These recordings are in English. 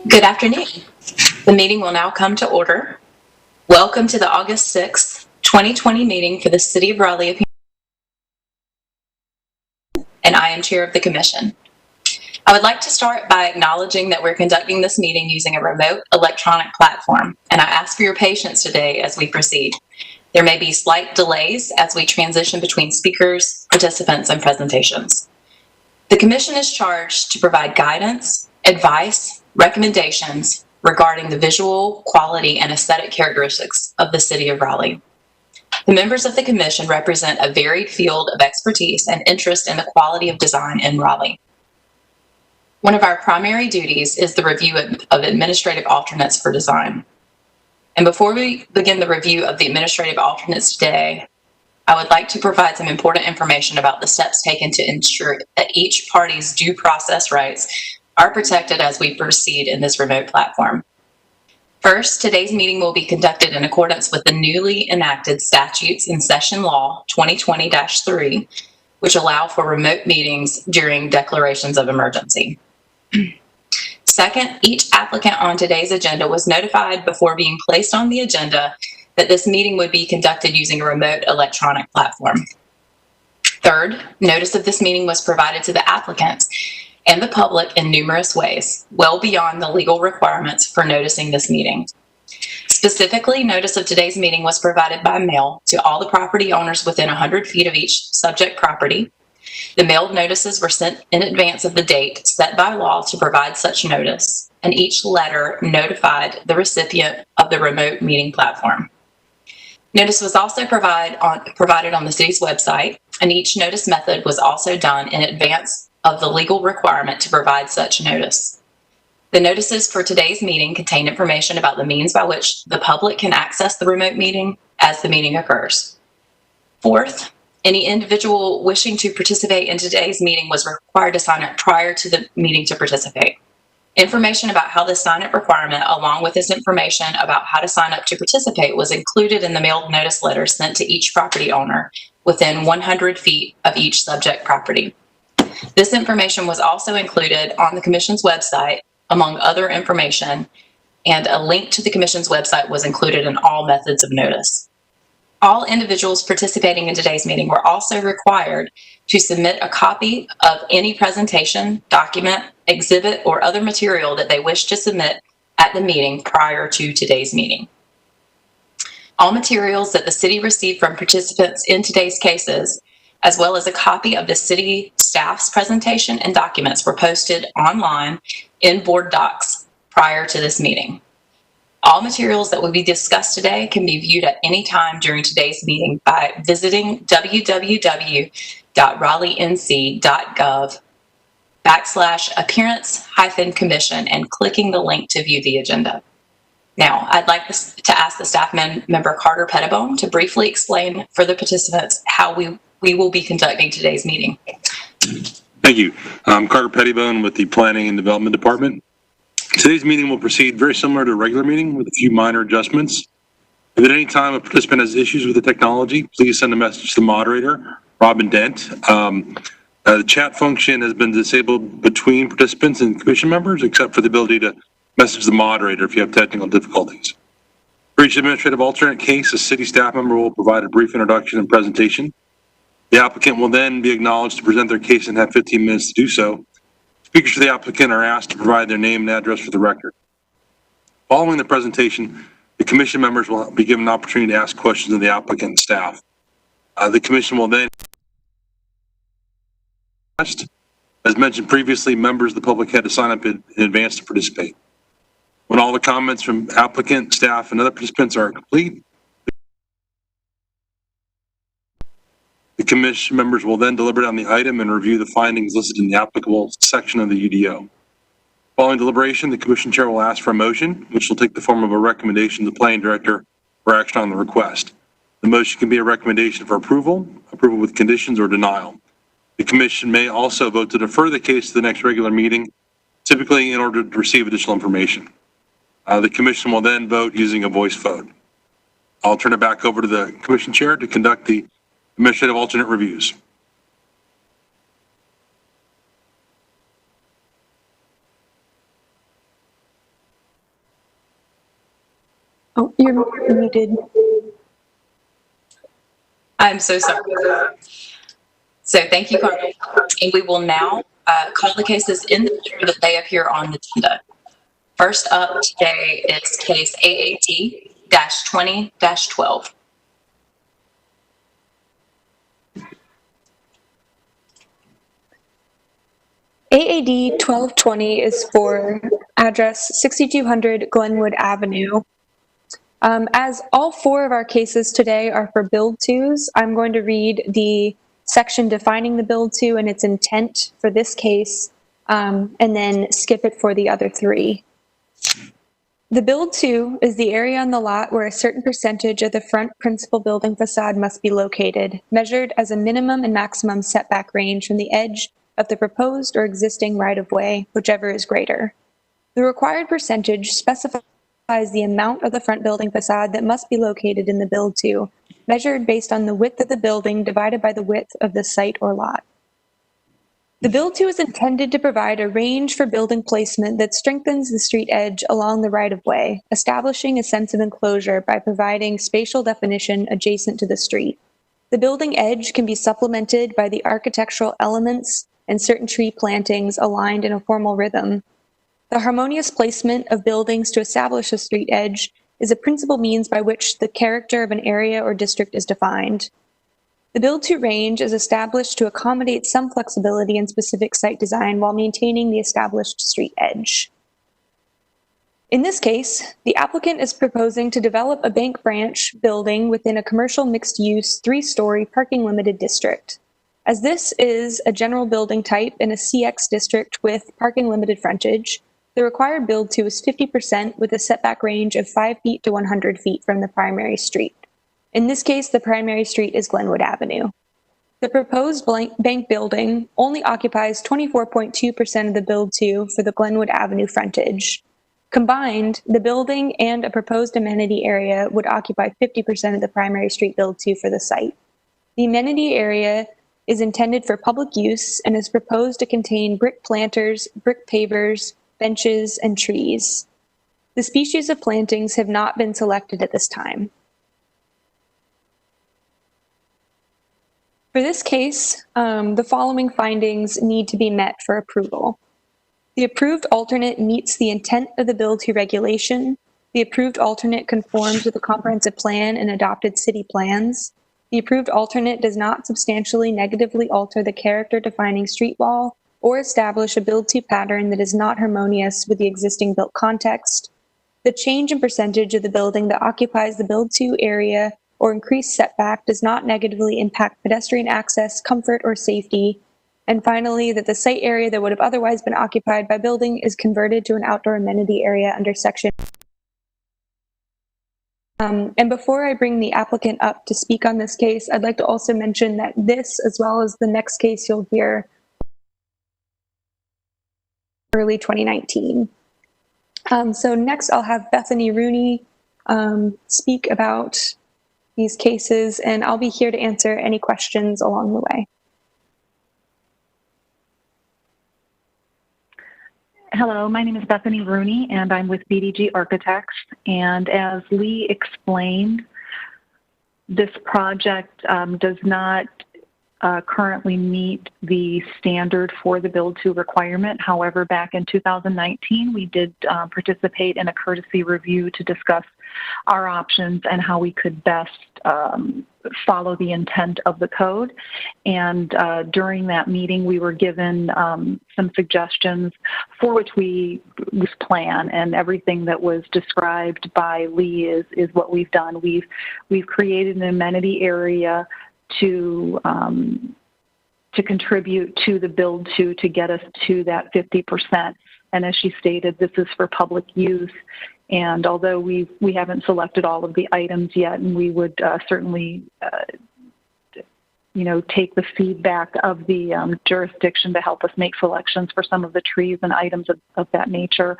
Good afternoon. The meeting will now come to order. Welcome to the August 6th, 2020 meeting for the City of Raleigh, and I am Chair of the Commission. I would like to start by acknowledging that we're conducting this meeting using a remote electronic platform, and I ask for your patience today as we proceed. There may be slight delays as we transition between speakers, participants, and presentations. The Commission is charged to provide guidance, advice, recommendations regarding the visual, quality, and aesthetic characteristics of the City of Raleigh. The members of the Commission represent a varied field of expertise and interest in the quality of design in Raleigh. One of our primary duties is the review of administrative alternates for design. And before we begin the review of the administrative alternates today, I would like to provide some important information about the steps taken to ensure that each party's due process rights are protected as we proceed in this remote platform. First, today's meeting will be conducted in accordance with the newly enacted Statutes and Session Law 2020-3, which allow for remote meetings during declarations of emergency. Second, each applicant on today's agenda was notified before being placed on the agenda that this meeting would be conducted using a remote electronic platform. Third, notice of this meeting was provided to the applicants and the public in numerous ways, well beyond the legal requirements for noticing this meeting. Specifically, notice of today's meeting was provided by mail to all the property owners within 100 feet of each subject property. The mailed notices were sent in advance of the date set by law to provide such notice, and each letter notified the recipient of the remote meeting platform. Notice was also provided on the city's website, and each notice method was also done in advance of the legal requirement to provide such notice. The notices for today's meeting contain information about the means by which the public can access the remote meeting as the meeting occurs. Fourth, any individual wishing to participate in today's meeting was required to sign up prior to the meeting to participate. Information about how the sign-up requirement, along with this information about how to sign up to participate, was included in the mailed notice letter sent to each property owner within 100 feet of each subject property. This information was also included on the Commission's website, among other information, and a link to the Commission's website was included in all methods of notice. All individuals participating in today's meeting were also required to submit a copy of any presentation, document, exhibit, or other material that they wish to submit at the meeting prior to today's meeting. All materials that the city received from participants in today's cases, as well as a copy of the city staff's presentation and documents, were posted online in board docs prior to this meeting. All materials that will be discussed today can be viewed at any time during today's meeting by visiting www.raleighNC.gov/appearance-commission and clicking the link to view the agenda. Now, I'd like to ask the staff member Carter Pettibone to briefly explain for the participants how we will be conducting today's meeting. Thank you. I'm Carter Pettibone with the Planning and Development Department. Today's meeting will proceed very similar to a regular meeting with a few minor adjustments. If at any time a participant has issues with the technology, please send a message to the moderator, Robin Dent. The chat function has been disabled between participants and commission members, except for the ability to message the moderator if you have technical difficulties. For each administrative alternate case, a city staff member will provide a brief introduction and presentation. The applicant will then be acknowledged to present their case and have 15 minutes to do so. Speakers for the applicant are asked to provide their name and address for the record. Following the presentation, the commission members will be given an opportunity to ask questions of the applicant and staff. The commission will then, as mentioned previously, members of the public had to sign up in advance to participate. When all the comments from applicant, staff, and other participants are complete, the commission members will then deliberate on the item and review the findings listed in the applicable section of the UDO. Following deliberation, the commission chair will ask for a motion, which will take the form of a recommendation to the planning director for action on the request. The motion can be a recommendation for approval, approval with conditions, or denial. The commission may also vote to defer the case to the next regular meeting, typically in order to receive additional information. The commission will then vote using a voice vote. I'll turn it back over to the commission chair to conduct the administrative alternate reviews. Oh, you're muted. I'm so sorry. So thank you, Carmen. And we will now call the cases in the order that they appear on the agenda. First up today is case AAT-20-12. AAD 1220 is for address 6200 Glenwood Avenue. As all four of our cases today are for build twos, I'm going to read the section defining the build two and its intent for this case, and then skip it for the other three. The build two is the area on the lot where a certain percentage of the front principal building facade must be located, measured as a minimum and maximum setback range from the edge of the proposed or existing right-of-way, whichever is greater. The required percentage specifies the amount of the front building facade that must be located in the build to, measured based on the width of the building divided by the width of the site or lot. The build to is intended to provide a range for building placement that strengthens the street edge along the right-of-way, establishing a sense of enclosure by providing spatial definition adjacent to the street. The building edge can be supplemented by the architectural elements and certain tree plantings aligned in a formal rhythm. The harmonious placement of buildings to establish a street edge is a principal means by which the character of an area or district is defined. The build-to range is established to accommodate some flexibility in specific site design while maintaining the established street edge. In this case, the applicant is proposing to develop a bank branch building within a commercial mixed-use 3-story parking limited district. As this is a general building type in a CX district with parking limited frontage, the required build-to is 50% with a setback range of 5 feet to 100 feet from the primary street. In this case, the primary street is Glenwood Avenue. The proposed bank building only occupies 24.2% of the build-to for the Glenwood Avenue frontage. Combined, the building and a proposed amenity area would occupy 50% of the primary street build-to for the site. The amenity area is intended for public use and is proposed to contain brick planters, brick pavers, benches, and trees. The species of plantings have not been selected at this time. For this case, the following findings need to be met for approval. The approved alternate meets the intent of the build-to regulation. The approved alternate conforms with the comprehensive plan and adopted city plans. The approved alternate does not substantially negatively alter the character defining street wall or establish a build-to pattern that is not harmonious with the existing built context. The change in percentage of the building that occupies the build-to area or increased setback does not negatively impact pedestrian access, comfort, or safety. And finally, that the site area that would have otherwise been occupied by building is converted to an outdoor amenity area under section. And before I bring the applicant up to speak on this case, I'd like to also mention that this, as well as the next case you'll hear, early 2019. So next I'll have Bethany Rooney speak about these cases, and I'll be here to answer any questions along the way. Hello, my name is Bethany Rooney, and I'm with BDG Architects. And as Lee explained, this project does not currently meet the standard for the build-to requirement. However, back in 2019, we did participate in a courtesy review to discuss our options and how we could best follow the intent of the code. And during that meeting, we were given some suggestions for which we plan, and everything that was described by Lee is what we've done. We've created an amenity area to contribute to the build to get us to that 50%. And as she stated, this is for public use. And although we haven't selected all of the items yet, and we would certainly, take the feedback of the jurisdiction to help us make selections for some of the trees and items of that nature,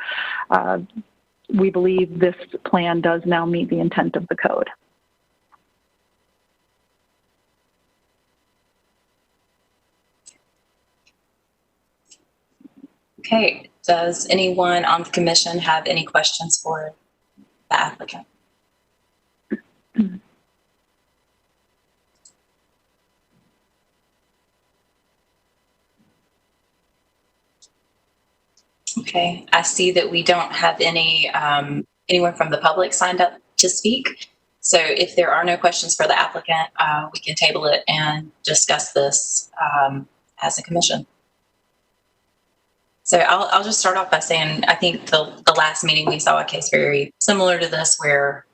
we believe this plan does now meet the intent of the code. Okay, does anyone on the commission have any questions for the applicant? Okay, I see that we don't have anyone from the public signed up to speak. So if there are no questions for the applicant, we can table it and discuss this as a commission. So I'll just start off by saying I think the last meeting we saw a case very similar to this where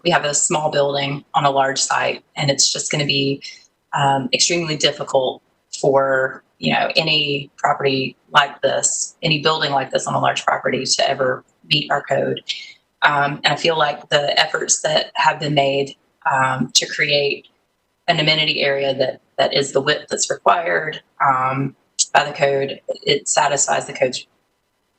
we have a small building on a large site, and it's just going to be extremely difficult for any property like this, any building like this on a large property to ever meet our code. And I feel like the efforts that have been made to create an amenity area that is the width that's required by the code, it satisfies the code's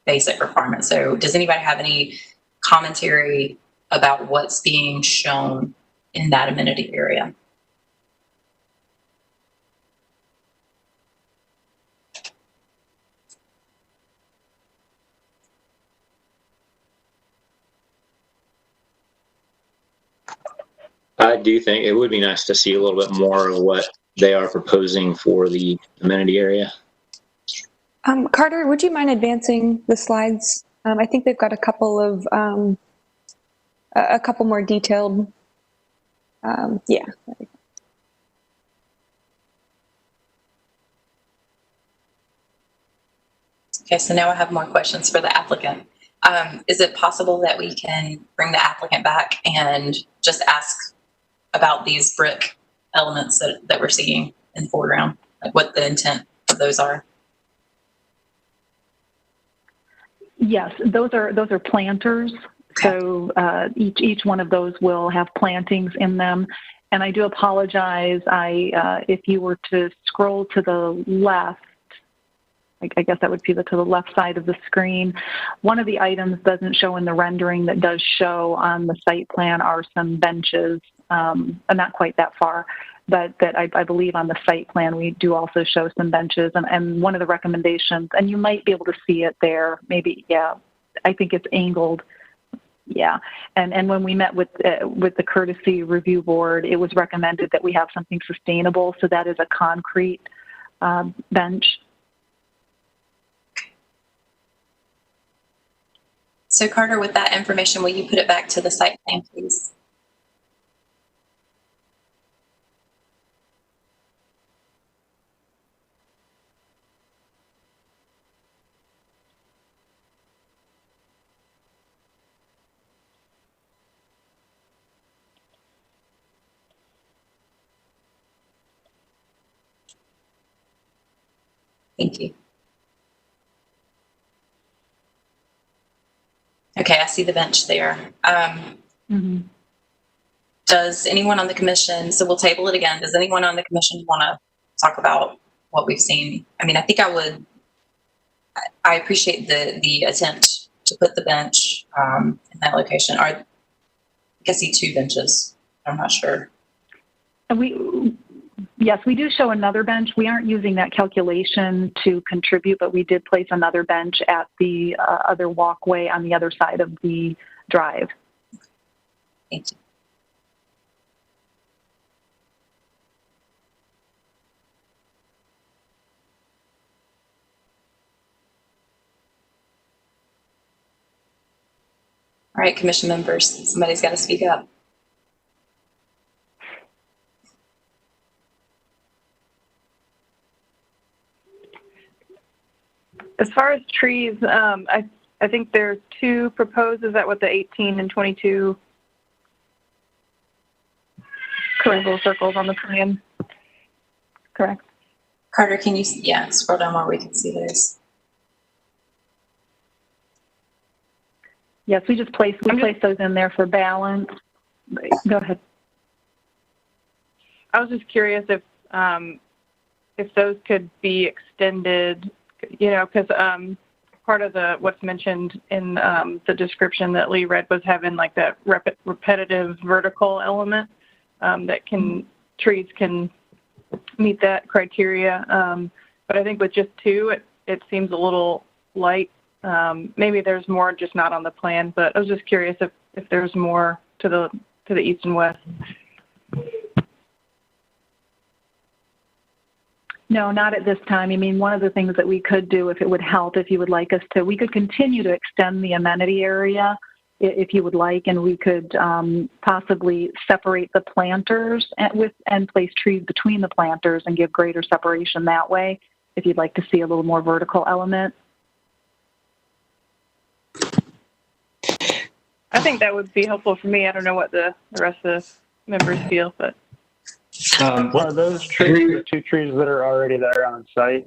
basic requirements. So does anybody have any commentary about what's being shown in that amenity area? I do think it would be nice to see a little bit more of what they are proposing for the amenity area. Carter, would you mind advancing the slides? I think they've got a couple of a couple more detailed. Yeah. Okay, so now I have more questions for the applicant. Is it possible that we can bring the applicant back and just ask about these brick elements that we're seeing in the foreground, like what the intent of those are? Yes, those are planters. Okay. So each one of those will have plantings in them. And I do apologize. If you were to scroll to the left, I guess that would be to the left side of the screen. One of the items doesn't show in the rendering that does show on the site plan are some benches, not quite that far, but that I believe on the site plan we do also show some benches. And one of the recommendations, and you might be able to see it there, maybe, yeah, I think it's angled. Yeah, and when we met with the courtesy review board, it was recommended that we have something sustainable. So that is a concrete bench. So Carter, with that information, will you put it back to the site plan, please? Thank you. Okay, I see the bench there. Does anyone on the commission, so we'll table it again, does anyone on the commission want to talk about what we've seen? I mean, I think I appreciate the attempt to put the bench in that location. I guess see two benches. I'm not sure. And yes, we do show another bench. We aren't using that calculation to contribute, but we did place another bench at the other walkway on the other side of the drive. Thank you. All right, commission members, somebody's got to speak up. As far as trees, I think there's two proposed. Is that what the 18 and 22 little circles on the plan? Correct. Carter, can you, scroll down where we can see those. Yes, we placed those in there for balance. Go ahead. I was just curious if those could be extended, because part of what's mentioned in the description that Lee read was having like that repetitive vertical element that trees can meet that criteria. But I think with just two, it seems a little light. Maybe there's more just not on the plan, but I was just curious if there's more to the east and west. No, not at this time. I mean, one of the things that we could do, if it would help, if you would like us to, we could continue to extend the amenity area if you would like, and we could possibly separate the planters and place trees between the planters and give greater separation that way, if you'd like to see a little more vertical element. I think that would be helpful for me. I don't know what the rest of the members feel, but. Are those trees the two trees that are already there on site?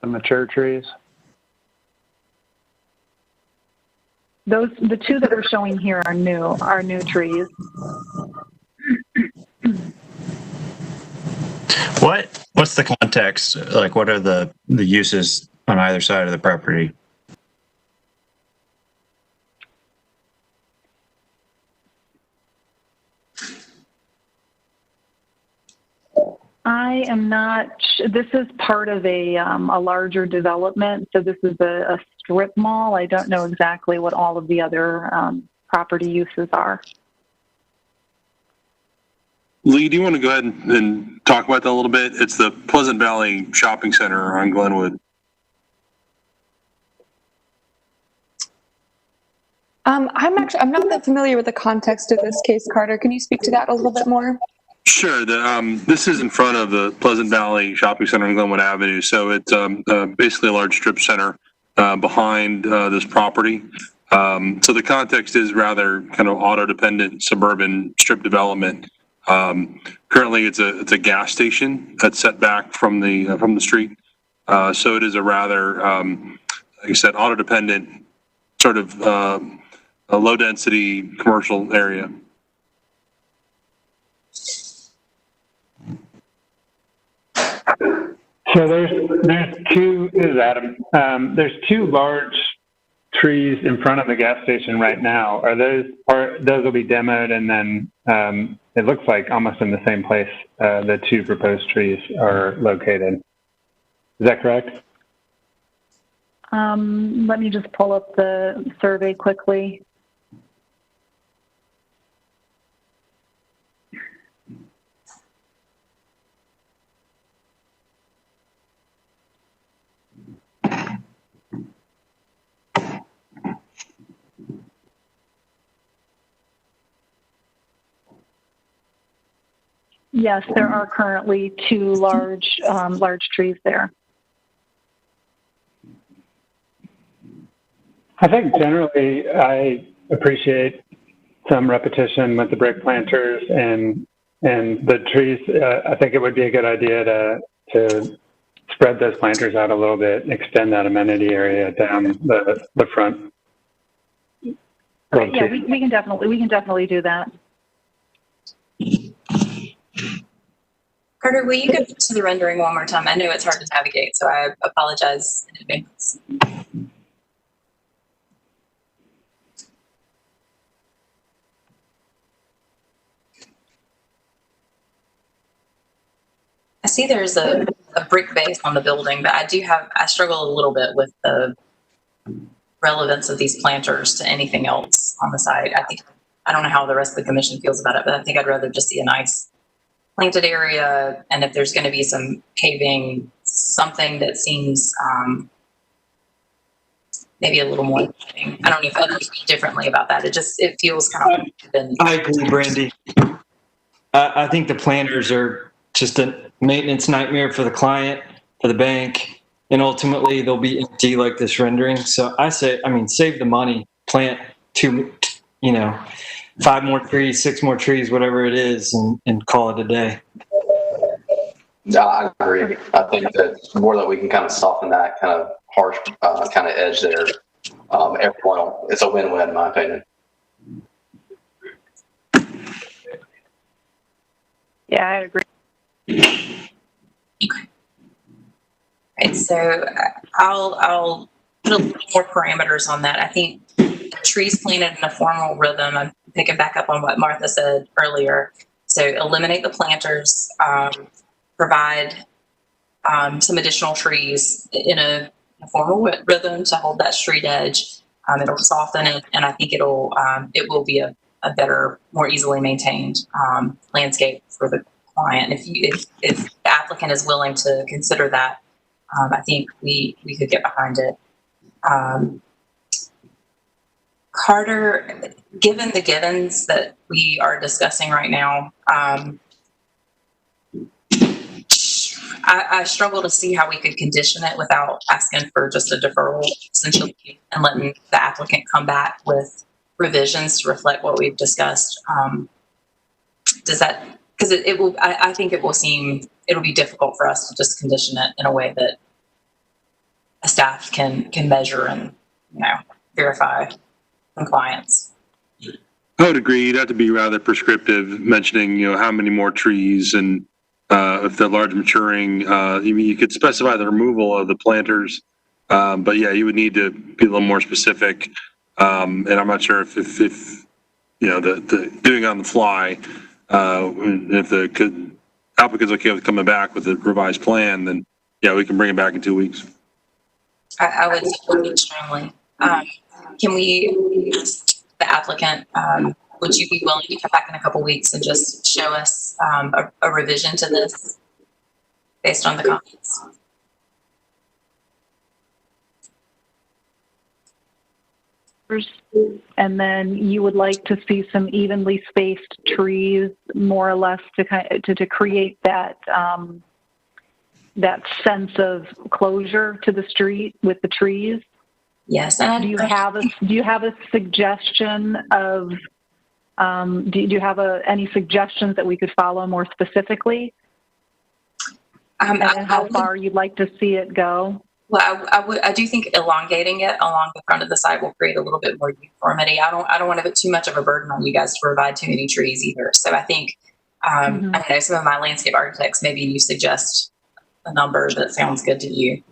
The mature trees? The two that are showing here are new trees. What's the context? Like, what are the uses on either side of the property? I am not. This is part of a larger development, so this is a strip mall. I don't know exactly what all of the other property uses are. Lee, do you want to go ahead and talk about that a little bit? It's the Pleasant Valley Shopping Center on Glenwood. I'm not that familiar with the context of this case, Carter. Can you speak to that a little bit more? Sure. This is in front of the Pleasant Valley Shopping Center on Glenwood Avenue. So it's basically a large strip center behind this property. So the context is rather kind of auto-dependent suburban strip development. Currently, it's a gas station that's set back from the street. So it is a rather, like I said, auto-dependent sort of a low-density commercial area. So there's two. This is Adam. There's two large trees in front of the gas station right now. Those will be demoed, and then it looks like almost in the same place the two proposed trees are located. Is that correct? Let me just pull up the survey quickly. Yes, there are currently two large trees there. I think generally I appreciate some repetition with the brick planters and the trees. I think it would be a good idea to spread those planters out a little bit, extend that amenity area down the front. Yeah, we can definitely do that. Carter, will you go to the rendering one more time? I know it's hard to navigate, so I apologize in advance. I see there's a brick base on the building, but I struggle a little bit with the relevance of these planters to anything else on the site. I don't know how the rest of the commission feels about it, but I think I'd rather just see a nice planted area, and if there's going to be some paving, something that seems maybe a little more exciting. I don't know if others feel differently about that. It feels kind of. I agree, Brandy. I think the planters are just a maintenance nightmare for the client, for the bank, and ultimately they'll be empty like this rendering. So I mean, save the money, plant 5 more trees, 6 more trees, whatever it is, and call it a day. Yeah, I agree. I think that the more that we can kind of soften that kind of harsh kind of edge there, it's a win-win in my opinion. Yeah, I agree. Okay. Right, so I'll put a little more parameters on that. I think trees planted in a formal rhythm. I'm picking back up on what Martha said earlier. So eliminate the planters, provide some additional trees in a formal rhythm to hold that street edge. It'll soften it, and I think it will be a better, more easily maintained landscape for the client. If applicant is willing to consider that, I think we could get behind it. Carter, given the givens that we are discussing right now, I struggle to see how we could condition it without asking for just a deferral, essentially, and letting the applicant come back with revisions to reflect what we've discussed. Does that, because it will, I think it will seem, it'll be difficult for us to just condition it in a way that a staff can measure and, verify compliance. I would agree. You'd have to be rather prescriptive, mentioning, how many more trees and if they're large maturing, you could specify the removal of the planters. But yeah, you would need to be a little more specific. And I'm not sure if the doing on the fly, if the applicant's okay with coming back with a revised plan, then yeah, we can bring it back in 2 weeks. I would support it strongly. Can we ask the applicant, would you be willing to come back in a couple weeks and just show us a revision to this based on the comments? And then you would like to see some evenly spaced trees, more or less, to create that that sense of closure to the street with the trees. Yes. Do you have a suggestion of? Do you have any suggestions that we could follow more specifically? And how far you'd like to see it go? Well, I do think elongating it along the front of the site will create a little bit more uniformity. I don't want to put too much of a burden on you guys to provide too many trees either. So I think, I know some of my landscape architects, maybe you suggest a number that sounds good to you.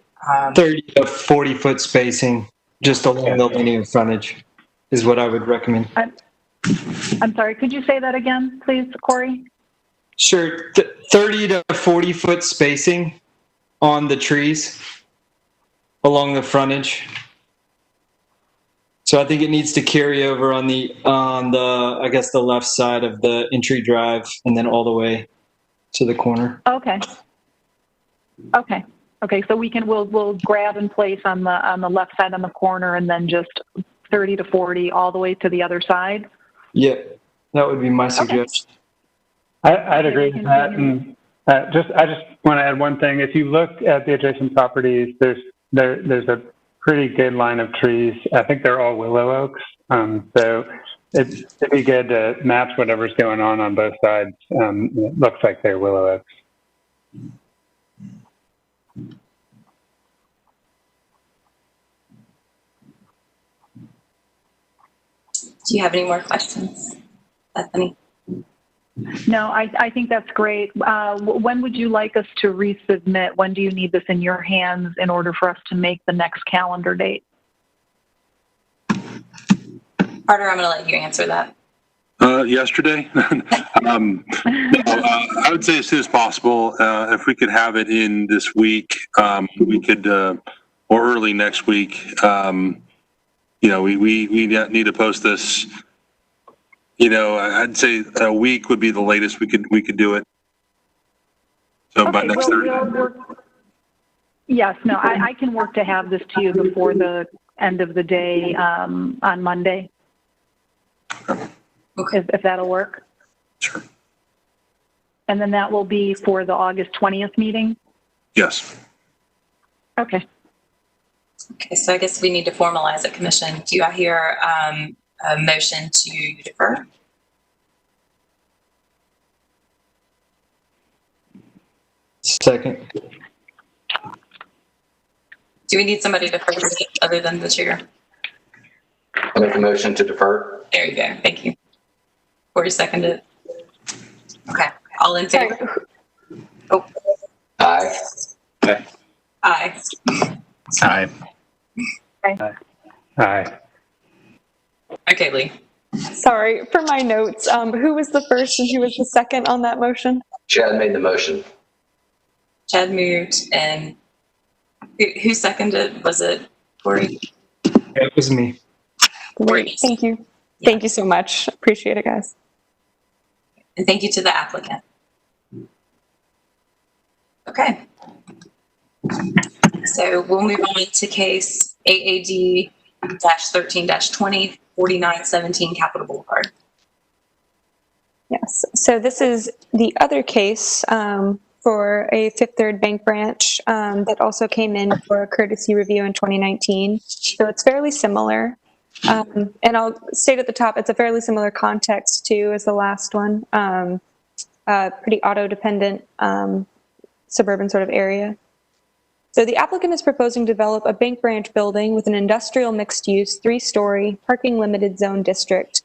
30 to 40 foot spacing just along the linear frontage is what I would recommend. I'm sorry, could you say that again, please, Corey? Sure. 30 to 40 foot spacing on the trees along the frontage. So I think it needs to carry over on the I guess the left side of the entry drive and then all the way to the corner. Okay. So we'll grab and place on the left side on the corner and then just 30 to 40 all the way to the other side. Yeah, that would be my suggestion. I'd agree with that. And I just want to add one thing. If you look at the adjacent properties, there's a pretty good line of trees. I think they're all willow oaks. So it'd be good to match whatever's going on both sides. It looks like they're willow oaks. Do you have any more questions, Bethany? No, I think that's great. When would you like us to resubmit? When do you need this in your hands in order for us to make the next calendar date? Carter, I'm going to let you answer that. Yesterday. I would say as soon as possible. If we could have it in this week, we could, or early next week. We need to post this. I'd say a week would be the latest we could do it. So by next Thursday. Yes, no, I can work to have this to you before the end of the day on Monday. Okay. If that'll work. Sure. And then that will be for the August 20th meeting? Yes. Okay. Okay, so I guess we need to formalize a commission. Do I hear a motion to defer? Second. Do we need somebody to first it other than the chair? I'll make a motion to defer. There you go. Thank you. Corey seconded. Okay. All in favor? Oh. Aye. Okay. Aye. Aye. Aye. Okay, Lee. Sorry, for my notes, who was the first and who was the second on that motion? Chad made the motion. Chad moved, and who seconded? Was it Corey? It was me. Great, thank you. Thank you so much. Appreciate it, guys. And thank you to the applicant. Okay. So we'll move on to case AAD-13-20, 4917 Capital Boulevard. Yes, so this is the other case for a Fifth Third Bank branch that also came in for a courtesy review in 2019. So it's fairly similar. And I'll state at the top, it's a fairly similar context too as the last one. Pretty auto-dependent suburban sort of area. So the applicant is proposing to develop a bank branch building with an industrial mixed-use, 3-story, parking limited zone district.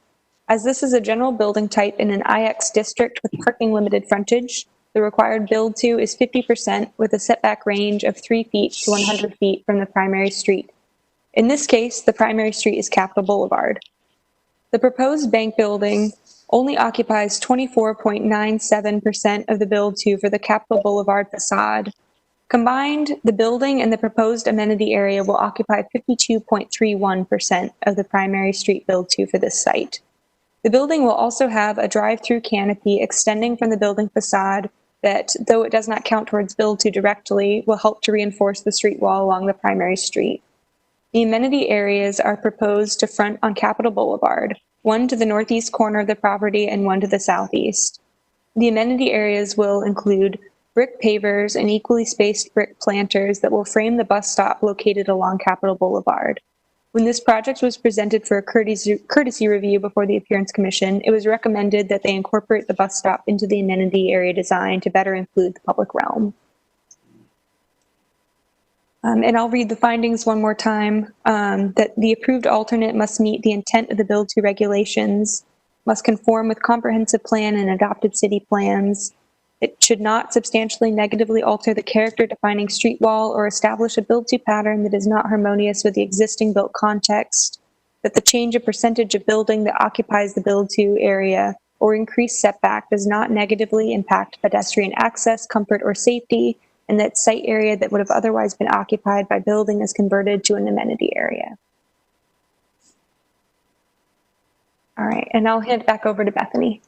As this is a general building type in an IX district with parking limited frontage, the required build to is 50% with a setback range of 3 feet to 100 feet from the primary street. In this case, the primary street is Capital Boulevard. The proposed bank building only occupies 24.97% of the build to for the Capital Boulevard facade. Combined, the building and the proposed amenity area will occupy 52.31% of the primary street build to for this site. The building will also have a drive-through canopy extending from the building facade that, though it does not count towards build to directly, will help to reinforce the street wall along the primary street. The amenity areas are proposed to front on Capital Boulevard, one to the northeast corner of the property and one to the southeast. The amenity areas will include brick pavers and equally spaced brick planters that will frame the bus stop located along Capital Boulevard. When this project was presented for a courtesy review before the Appearance Commission, it was recommended that they incorporate the bus stop into the amenity area design to better include the public realm. And I'll read the findings one more time, that the approved alternate must meet the intent of the Build to regulations, must conform with comprehensive plan and adopted city plans. It should not substantially negatively alter the character defining street wall or establish a build to pattern that is not harmonious with the existing built context, that the change of percentage of building that occupies the build to area or increased setback does not negatively impact pedestrian access, comfort, or safety, and that site area that would have otherwise been occupied by building is converted to an amenity area. All right, and I'll hand it back over to Bethany.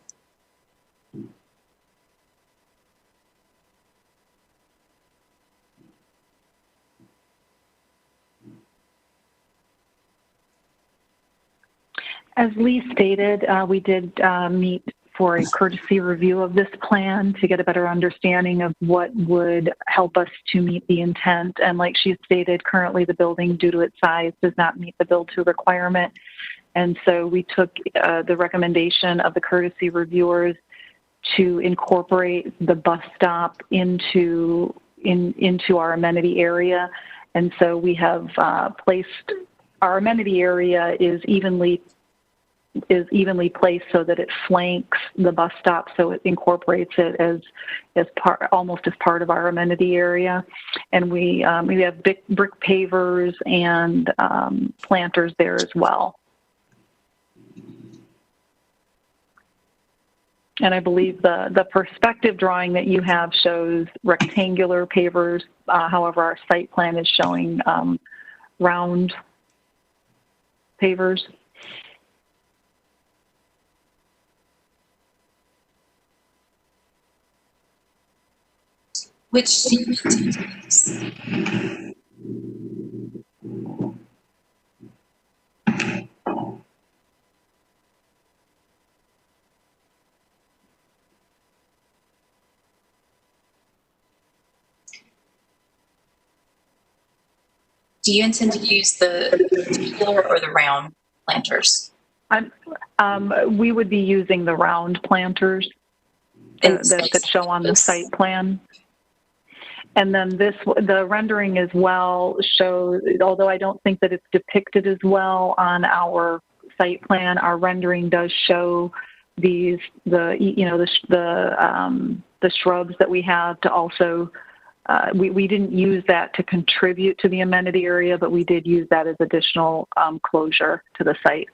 As Lee stated, we did meet for a courtesy review of this plan to get a better understanding of what would help us to meet the intent. And like she stated, currently the building, due to its size, does not meet the build to requirement. And so we took the recommendation of the courtesy reviewers to incorporate the bus stop into our amenity area. And so we have placed our amenity area is evenly placed so that it flanks the bus stop, so it incorporates it as part, almost as part of our amenity area. And we have brick pavers and planters there as well. And I believe the perspective drawing that you have shows rectangular pavers. However, our site plan is showing round pavers. Which statement to use? Do you intend to use the rectangular or the round planters? We would be using the round planters that show on the site plan. And then the rendering as well shows, although I don't think that it's depicted as well on our site plan, our rendering does show the shrubs that we have to also. We didn't use that to contribute to the amenity area, but we did use that as additional closure to the site.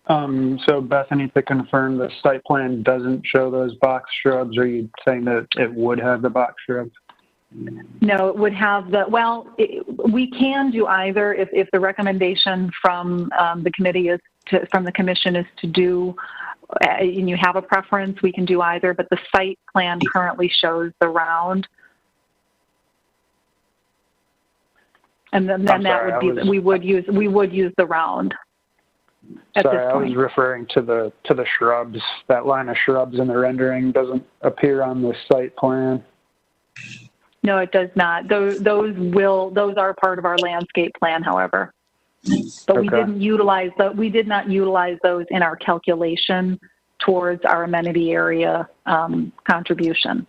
So Bethany, to confirm, the site plan doesn't show those box shrubs. Are you saying that it would have the box shrubs? No, it would have we can do either if the recommendation from the committee from the commission is to do and you have a preference, we can do either, but the site plan currently shows the round. And then that would be, we would use the round. Sorry, I was referring to the shrubs. That line of shrubs in the rendering doesn't appear on the site plan. No, it does not. Those are part of our landscape plan, however. But we did not utilize those in our calculation towards our amenity area contribution.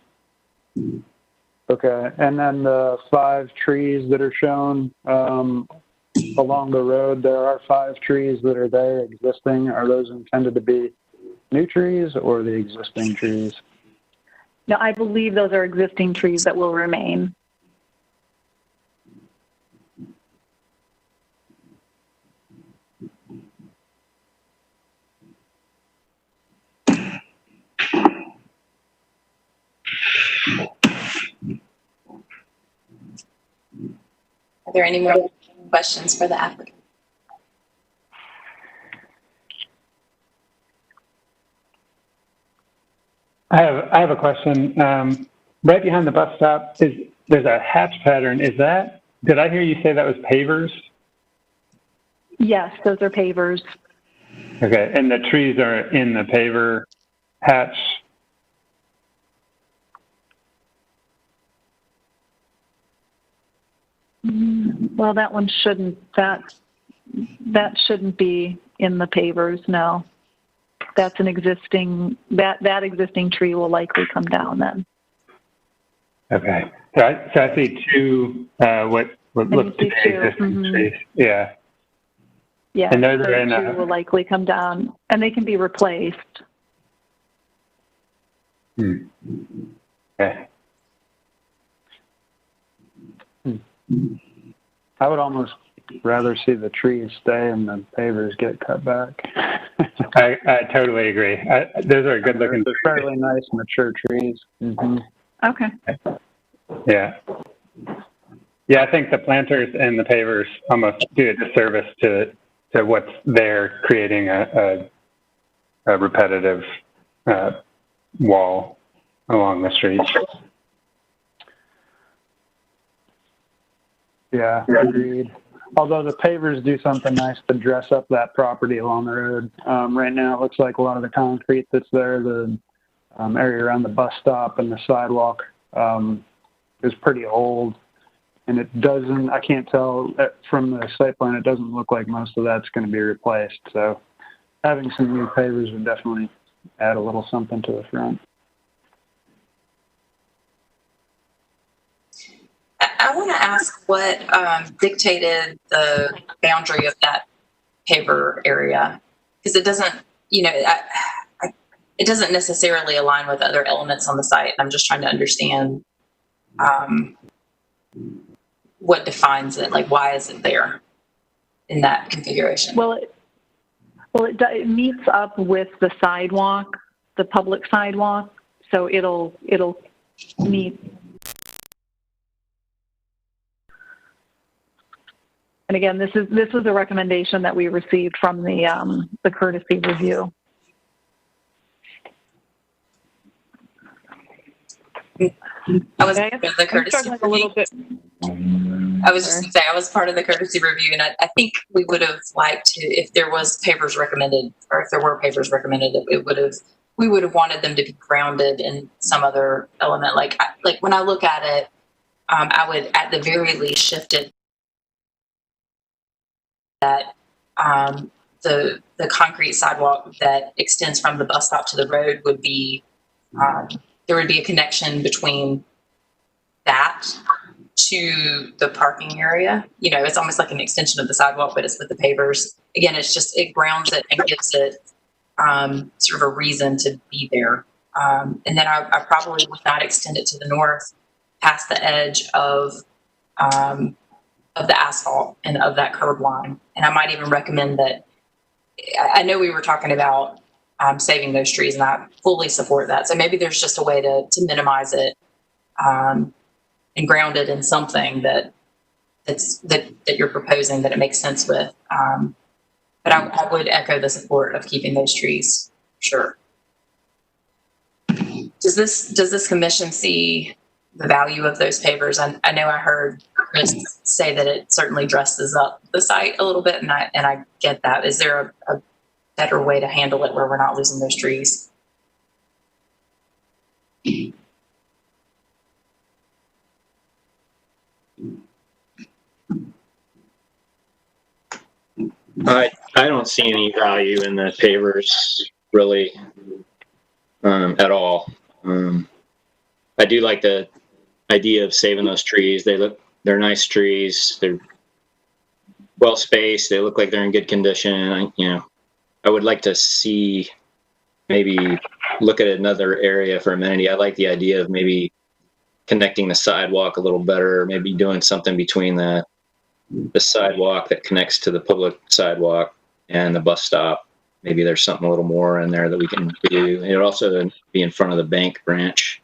Okay, and then the 5 trees that are shown along the road, there are 5 trees that are there existing. Are those intended to be new trees or the existing trees? No, I believe those are existing trees that will remain. Are there any more questions for the applicant? I have a question. Right behind the bus stop there's a hatch pattern. Did I hear you say that was pavers? Yes, those are pavers. Okay, and the trees are in the paver hatch. Well, that one shouldn't. That shouldn't be in the pavers. No, that's an existing. That existing tree will likely come down then. Okay, so I see 2 what look to be existing trees. Yeah. Yeah, and those two will likely come down, and they can be replaced. Okay. I would almost rather see the trees stay and the pavers get cut back. I totally agree. Those are good looking. They're fairly nice, mature trees. Mm-hmm. Okay. Yeah. Yeah, I think the planters and the pavers almost do a disservice to what's there, creating a repetitive wall along the street. Yeah, agreed. Although the pavers do something nice to dress up that property along the road. Right now, it looks like a lot of the concrete that's there, the area around the bus stop and the sidewalk is pretty old. And it doesn't, I can't tell from the site plan, it doesn't look like most of that's going to be replaced. So having some new pavers would definitely add a little something to the front. I want to ask what dictated the boundary of that paver area, because it doesn't, it doesn't necessarily align with other elements on the site. I'm just trying to understand what defines it. Like, why is it there in that configuration? Well, it meets up with the sidewalk, the public sidewalk, so it'll meet. And again, this was a recommendation that we received from the courtesy review. I was part of the courtesy review. A little bit. I was just going to say, I was part of the courtesy review, and I think we would have liked to, if there was pavers recommended, or if there were pavers recommended, we would have wanted them to be grounded in some other element. Like when I look at it, I would at the very least shift it that the concrete sidewalk that extends from the bus stop to the road would be, there would be a connection between that to the parking area. It's almost like an extension of the sidewalk, but it's with the pavers. Again, it grounds it and gives it sort of a reason to be there. And then I probably would not extend it to the north past the edge of the asphalt and of that curb line. And I might even recommend that, I know we were talking about saving those trees, and I fully support that. So maybe there's just a way to minimize it and ground it in something that you're proposing that it makes sense with. But I would echo the support of keeping those trees Sure. Does this commission see the value of those pavers? I know I heard Chris say that it certainly dresses up the site a little bit, and I get that. Is there a better way to handle it where we're not losing those trees? I don't see any value in the pavers really at all. I do like the idea of saving those trees. They're nice trees. They're well spaced. They look like they're in good condition. I would like to see maybe look at another area for amenity. I like the idea of maybe connecting the sidewalk a little better, maybe doing something between the sidewalk that connects to the public sidewalk and the bus stop. Maybe there's something a little more in there that we can do. It would also be in front of the bank branch.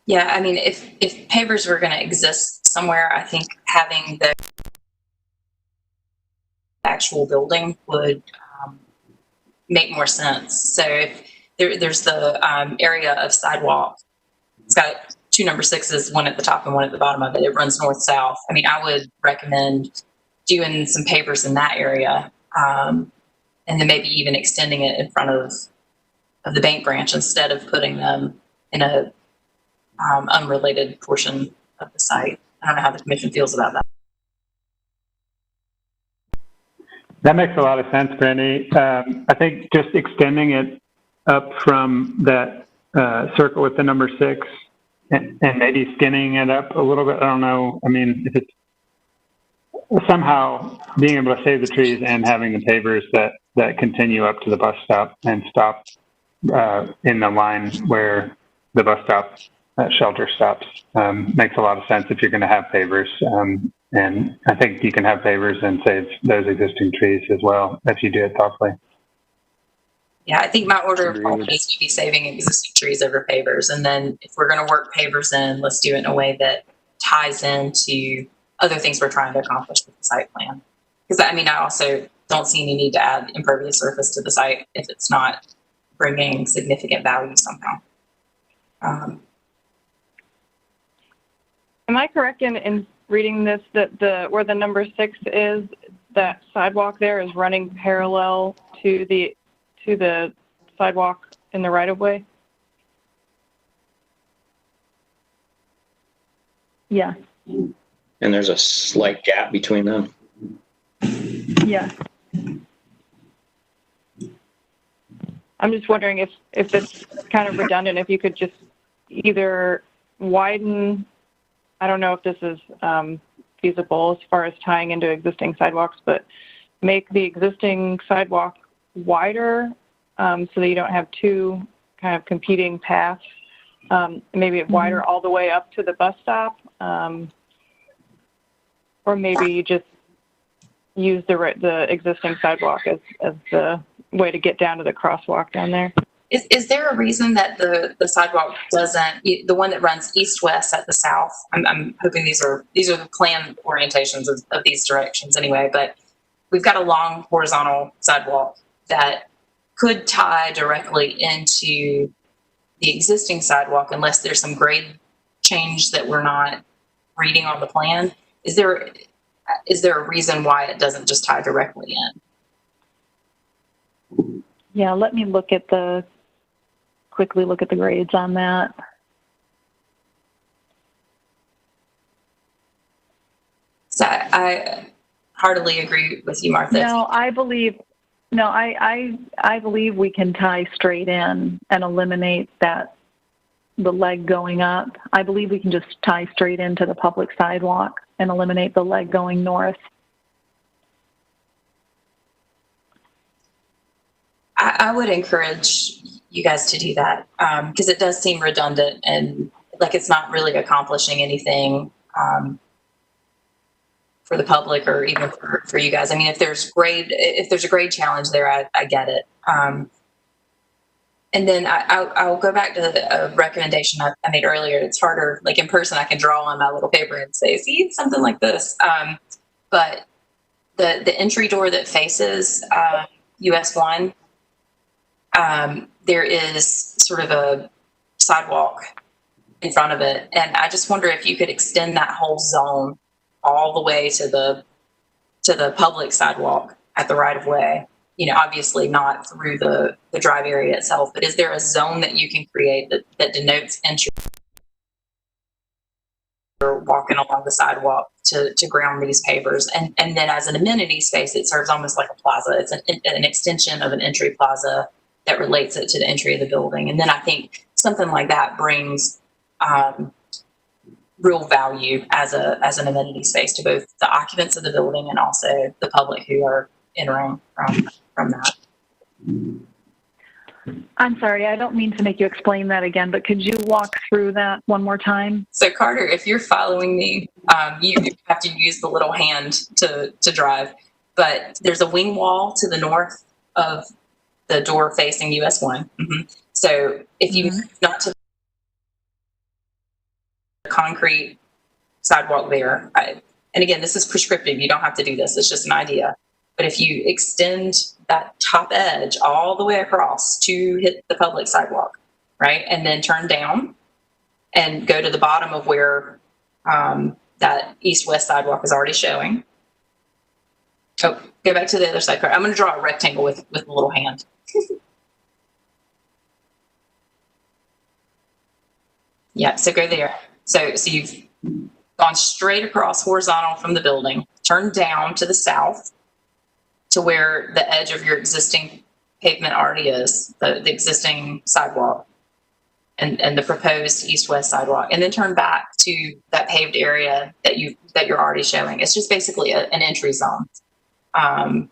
Yeah, I mean, if pavers were going to exist somewhere, I think having the actual building would make more sense. So if there's the area of sidewalk, it's got two number 6s, one at the top and one at the bottom of it. It runs north-south. I mean, I would recommend doing some pavers in that area, and then maybe even extending it in front of the bank branch instead of putting them in a unrelated portion of the site. I don't know how the commission feels about that. That makes a lot of sense, Brandy. I think just extending it up from that circle with the number 6 and maybe skinning it up a little bit. I don't know. I mean, if it's somehow being able to save the trees and having the pavers that continue up to the bus stop and stop in the line where the bus stop shelter stops makes a lot of sense if you're going to have pavers. And I think you can have pavers and save those existing trees as well if you do it thoughtfully. Yeah, I think my order of priorities would be saving existing trees over pavers. And then if we're going to work pavers in, let's do it in a way that ties into other things we're trying to accomplish with the site plan. Because, I mean, I also don't see any need to add impervious surface to the site if it's not bringing significant value somehow. Am I correct in reading this that where the number 6 is, that sidewalk there is running parallel to the sidewalk in the right of way? Yeah. And there's a slight gap between them. Yeah. I'm just wondering if it's kind of redundant, if you could just either widen, I don't know if this is feasible as far as tying into existing sidewalks, but make the existing sidewalk wider so that you don't have two kind of competing paths. Maybe it wider all the way up to the bus stop, or maybe you just use the existing sidewalk as the way to get down to the crosswalk down there. Is there a reason that the sidewalk doesn't, the one that runs east-west at the south? I'm hoping these are the plan orientations of these directions anyway, but we've got a long horizontal sidewalk that could tie directly into the existing sidewalk unless there's some grade change that we're not reading on the plan. Is there a reason why it doesn't just tie directly in? Yeah, let me quickly look at the grades on that. So I heartily agree with you, Martha. No, I believe we can tie straight in and eliminate the leg going up. I believe we can just tie straight into the public sidewalk and eliminate the leg going north. I would encourage you guys to do that because it does seem redundant and like it's not really accomplishing anything for the public or even for you guys. I mean, if there's a grade challenge there, I get it. And then I'll go back to a recommendation I made earlier. It's harder, like in person, I can draw on my little paper and say, see, something like this. But the entry door that faces US 1, there is sort of a sidewalk in front of it. And I just wonder if you could extend that whole zone all the way to the public sidewalk at the right of way. Obviously not through the drive area itself, but is there a zone that you can create that denotes entry or walking along the sidewalk to ground these pavers? And then as an amenity space, it serves almost like a plaza. It's an extension of an entry plaza that relates it to the entry of the building. And then I think something like that brings real value as an amenity space to both the occupants of the building and also the public who are entering from that. I'm sorry, I don't mean to make you explain that again, but could you walk through that one more time? So Carter, if you're following me, you have to use the little hand to drive, but there's a wing wall to the north of the door facing US 1. Mm-hmm. So if you move not to the concrete sidewalk there, and again, this is prescriptive, you don't have to do this, it's just an idea. But if you extend that top edge all the way across to hit the public sidewalk, right, and then turn down and go to the bottom of where that east-west sidewalk is already showing. Oh, go back to the other side. I'm going to draw a rectangle with a little hand. Yeah, so go there. So you've gone straight across horizontal from the building, turn down to the south to where the edge of your existing pavement already is, the existing sidewalk and the proposed east-west sidewalk, and then turn back to that paved area that you're already showing. It's just basically an entry zone that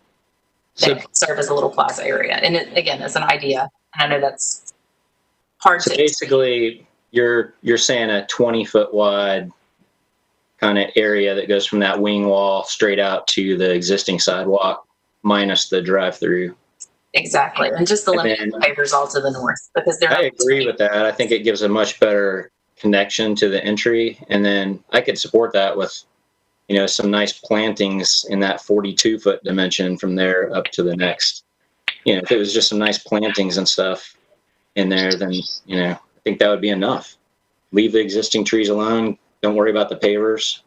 can serve as a little plaza area. And it, again, it's an idea, and I know that's hard to. Basically, you're saying a 20-foot wide kind of area that goes from that wing wall straight out to the existing sidewalk, minus the drive-through. Exactly, and just eliminate the pavers all to the north because they're. I agree with that. I think it gives a much better connection to the entry, and then I could support that with, some nice plantings in that 42-foot dimension from there up to the next. If it was just some nice plantings and stuff in there, then I think that would be enough. Leave the existing trees alone. Don't worry about the pavers.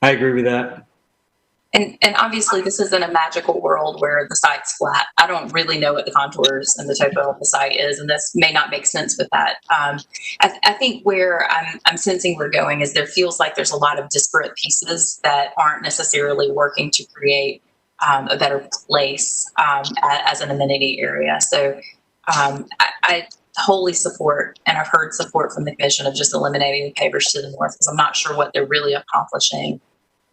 I agree with that. And obviously, this isn't a magical world where the site's flat. I don't really know what the contours and the topo of the site is, and this may not make sense with that. I think where I'm sensing we're going is there feels like there's a lot of disparate pieces that aren't necessarily working to create a better place as an amenity area. So I wholly support, and I've heard support from the commission of just eliminating the pavers to the north because I'm not sure what they're really accomplishing.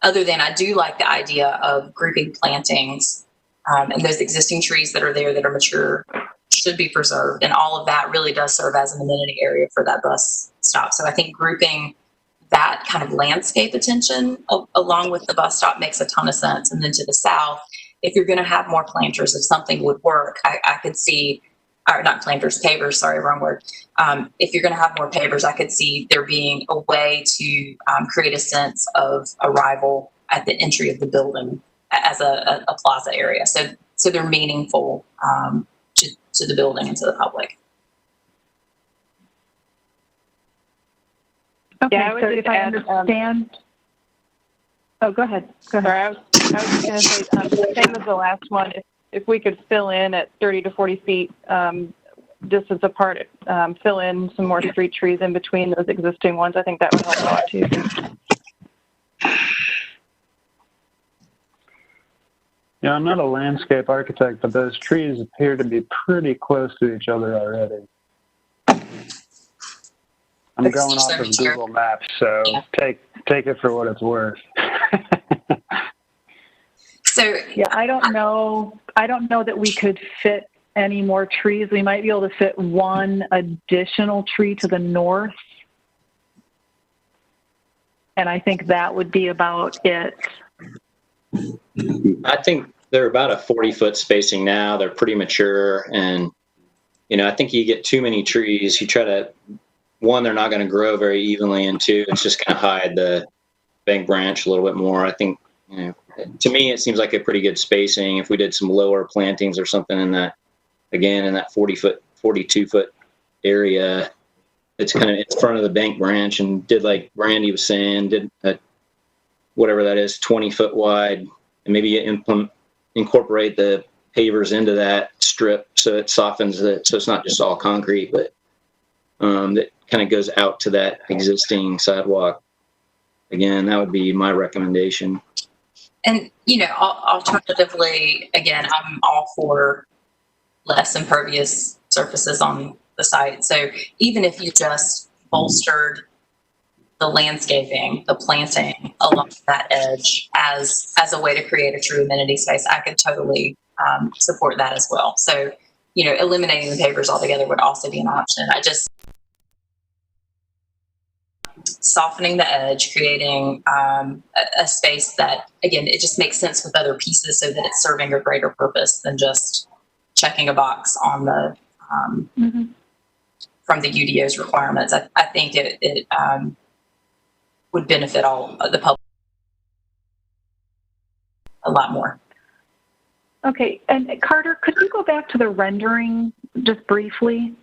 Other than I do like the idea of grouping plantings and those existing trees that are there that are mature should be preserved. And all of that really does serve as an amenity area for that bus stop. So I think grouping that kind of landscape attention along with the bus stop makes a ton of sense. And then to the south, if you're going to have more planters, if something would work, I could see, or not planters, pavers, sorry, wrong word. If you're going to have more pavers, I could see there being a way to create a sense of arrival at the entry of the building as a plaza area. So they're meaningful to the building and to the public. Okay, Yeah, I would so just if I add, understand. Oh, go ahead. Go ahead. Sorry, I was just going to say, same as the last one, if we could fill in at 30 to 40 feet distance apart, fill in some more street trees in between those existing ones, I think that would help a lot too. Yeah, I'm not a landscape architect, but those trees appear to be pretty close to each other already. I'm going off of Google Maps, so take it for what it's worth. So yeah, I don't know that we could fit any more trees. We might be able to fit one additional tree to the north. And I think that would be about it. I think they're about a 40-foot spacing now. They're pretty mature. And, I think you get too many trees. You try to, one, they're not going to grow very evenly. And two, it's just going to hide the bank branch a little bit more. I think, to me, it seems like a pretty good spacing. If we did some lower plantings or something in that, again, in that 40-foot, 42-foot area, it's kind of in front of the bank branch, and did like Randy was saying, did a, whatever that is, 20-foot wide, and maybe you incorporate the pavers into that strip so it softens it, so it's not just all concrete, but that kind of goes out to that existing sidewalk. Again, that would be my recommendation. And, alternatively, again, I'm all for less impervious surfaces on the site. So even if you just bolstered the landscaping, the planting along that edge as a way to create a true amenity space, I could totally support that as well. So, eliminating the pavers altogether would also be an option. Softening the edge, creating a space that, again, it just makes sense with other pieces so that it's serving a greater purpose than just checking a box on the from the UDO's requirements. I think it would benefit all of the public a lot more. Okay, and Carter, could you go back to the rendering just briefly?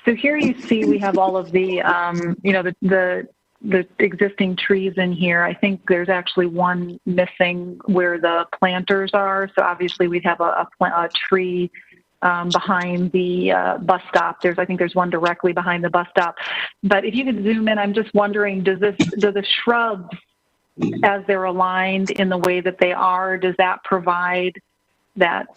So here you see we have all of the, the existing trees in here. I think there's actually one missing where the planters are. So obviously we'd have a tree behind the bus stop. I think there's one directly behind the bus stop. But if you could zoom in, I'm just wondering, do the shrubs, as they're aligned in the way that they are, does that provide that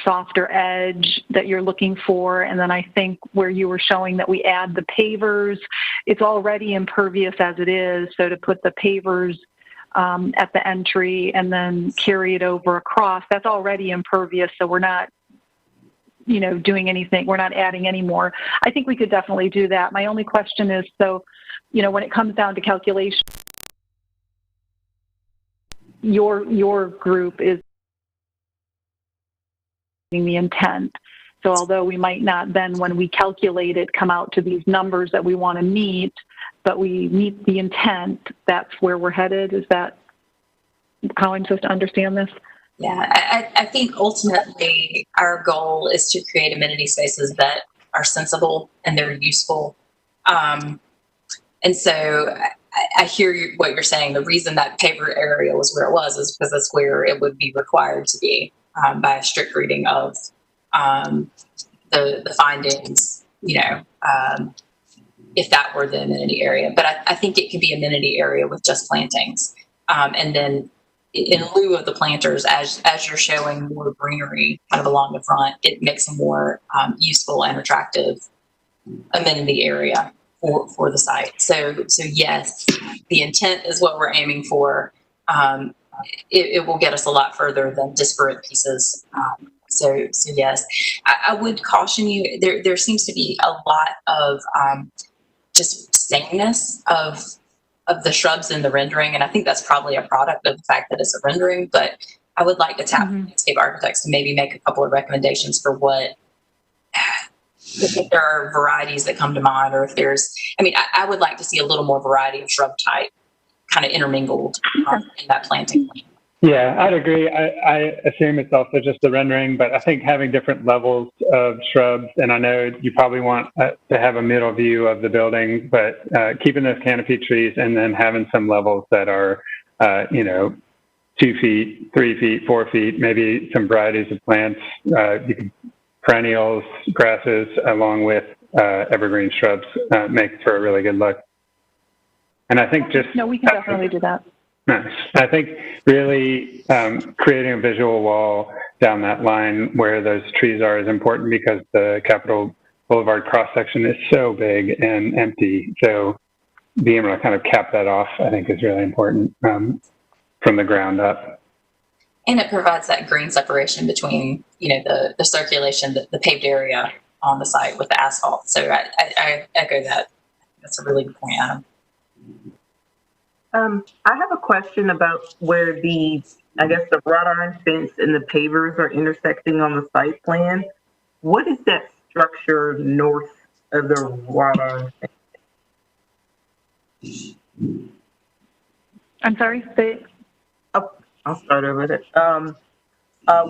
softer edge that you're looking for? And then I think where you were showing that we add the pavers, it's already impervious as it is. So to put the pavers at the entry and then carry it over across, that's already impervious. So we're not, doing anything. We're not adding any more. I think we could definitely do that. My only question is, so, when it comes down to calculation, your group is the intent. So although we might not then, when we calculate it, come out to these numbers that we want to meet, but we meet the intent, that's where we're headed. Is that how I'm supposed to understand this? Yeah, I think ultimately our goal is to create amenity spaces that are sensible and they're useful. And so I hear what you're saying. The reason that paver area was where it was is because that's where it would be required to be by a strict reading of the findings, if that were the amenity area. But I think it could be amenity area with just plantings. And then in lieu of the planters, as you're showing more greenery kind of along the front, it makes a more useful and attractive amenity area for the site. So yes, the intent is what we're aiming for. It will get us a lot further than disparate pieces. So yes, I would caution you. There seems to be a lot of just sameness of the shrubs in the rendering, and I think that's probably a product of the fact that it's a rendering. But I would like to tap landscape architects to maybe make a couple of recommendations for what. If there are varieties that come to mind, or if there's, I would like to see a little more variety of shrub type kind of intermingled in that planting. Yeah, I'd agree. I assume it's also just the rendering, but I think having different levels of shrubs, and I know you probably want to have a middle view of the building, but keeping those canopy trees and then having some levels that are, 2 feet, 3 feet, 4 feet, maybe some varieties of plants, perennials, grasses, along with evergreen shrubs make for a really good look. And I think just... No, we can definitely do that. Nice. I think really creating a visual wall down that line where those trees are is important because the Capital Boulevard cross-section is so big and empty. So being able to kind of cap that off, I think, is really important from the ground up. And it provides that green separation between, the circulation, the paved area on the site with the asphalt. So I echo that. That's a really good point, Adam. I have a question about where the wrought iron fence and the pavers are intersecting on the site plan. What is that structure north of the wrought iron? I'm sorry, say, Oh, I'll start over with it.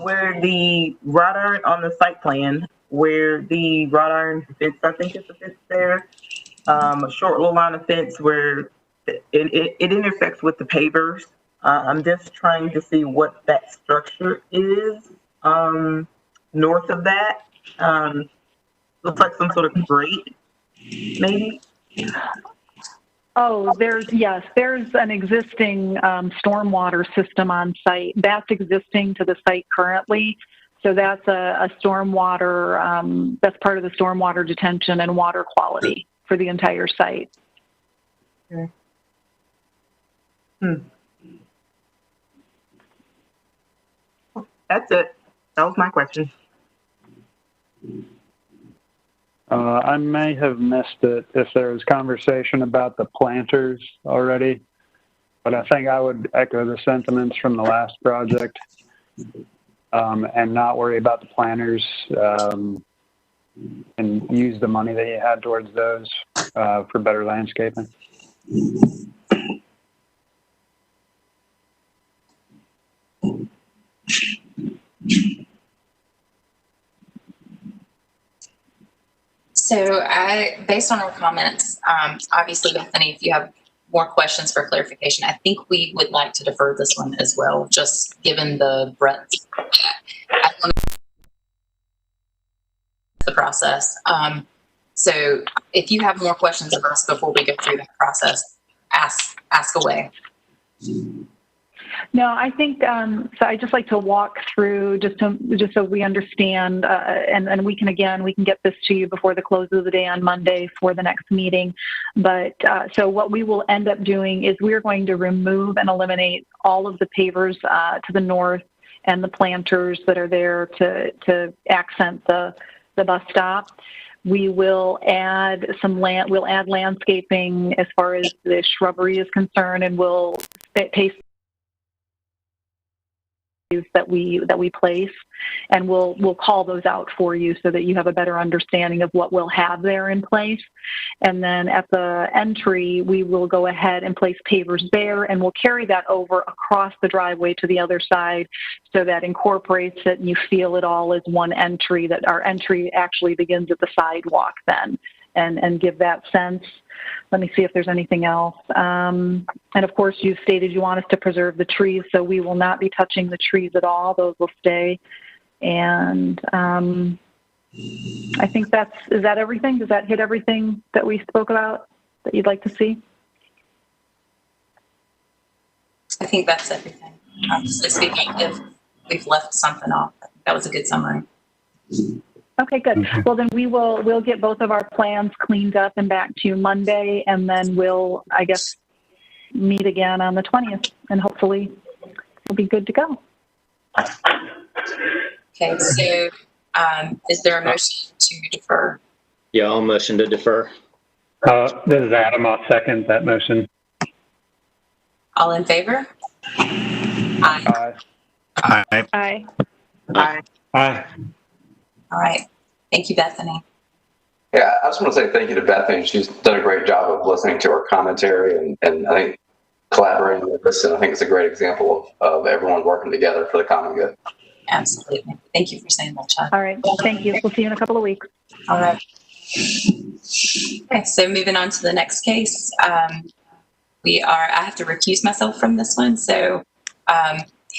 Where the wrought iron on the site plan, where the wrought iron fence, I think it's a fence there, a short little line of fence where it intersects with the pavers. I'm just trying to see what that structure is north of that. Looks like some sort of grate, maybe. oh, there's an existing stormwater system on site. That's existing to the site currently. So that's a stormwater, that's part of the stormwater detention and water quality for the entire site. Okay. That's it. That was my question. I may have missed it if there was conversation about the planters already, but I think I would echo the sentiments from the last project and not worry about the planters and use the money that you had towards those for better landscaping. So based on our comments, obviously, Bethany, if you have more questions for clarification, I think we would like to defer this one as well, just given the breadth of the process. So if you have more questions of us before we go through that process, ask away. No, I think so. I just like to walk through just so we understand, and we can get this to you before the close of the day on Monday for the next meeting. But so what we will end up doing is we're going to remove and eliminate all of the pavers to the north and the planters that are there to accent the bus stop. We will add we'll add landscaping as far as the shrubbery is concerned, and we'll paste that we place, and we'll call those out for you so that you have a better understanding of what we'll have there in place. And then at the entry, we will go ahead and place pavers there, and we'll carry that over across the driveway to the other side so that incorporates it and you feel it all as one entry, that our entry actually begins at the sidewalk then, and give that sense. Let me see if there's anything else. And of course, you stated you want us to preserve the trees, so we will not be touching the trees at all. Those will stay. And I think is that everything? Does that hit everything that we spoke about that you'd like to see? I think that's everything. Honestly speaking, if we've left something off, I think that was a good summary. Okay, good. Well, then we'll get both of our plans cleaned up and back to you Monday, and then we'll, I guess, meet again on the 20th, and hopefully we'll be good to go. Okay, so is there a motion to defer? Yeah, I'll motion to defer. This is Adam. I'll second that motion. All in favor? Aye. Aye. Aye. Aye. Aye. Aye. All right. Thank you, Bethany. Yeah, I just want to say thank you to Bethany. She's done a great job of listening to our commentary and I think collaborating with us. And I think it's a great example of everyone working together for the common good. Absolutely. Thank you for saying that, Chad. All right. Thank you. We'll see you in a couple of weeks. All right. Okay, so moving on to the next case. I have to recuse myself from this one. So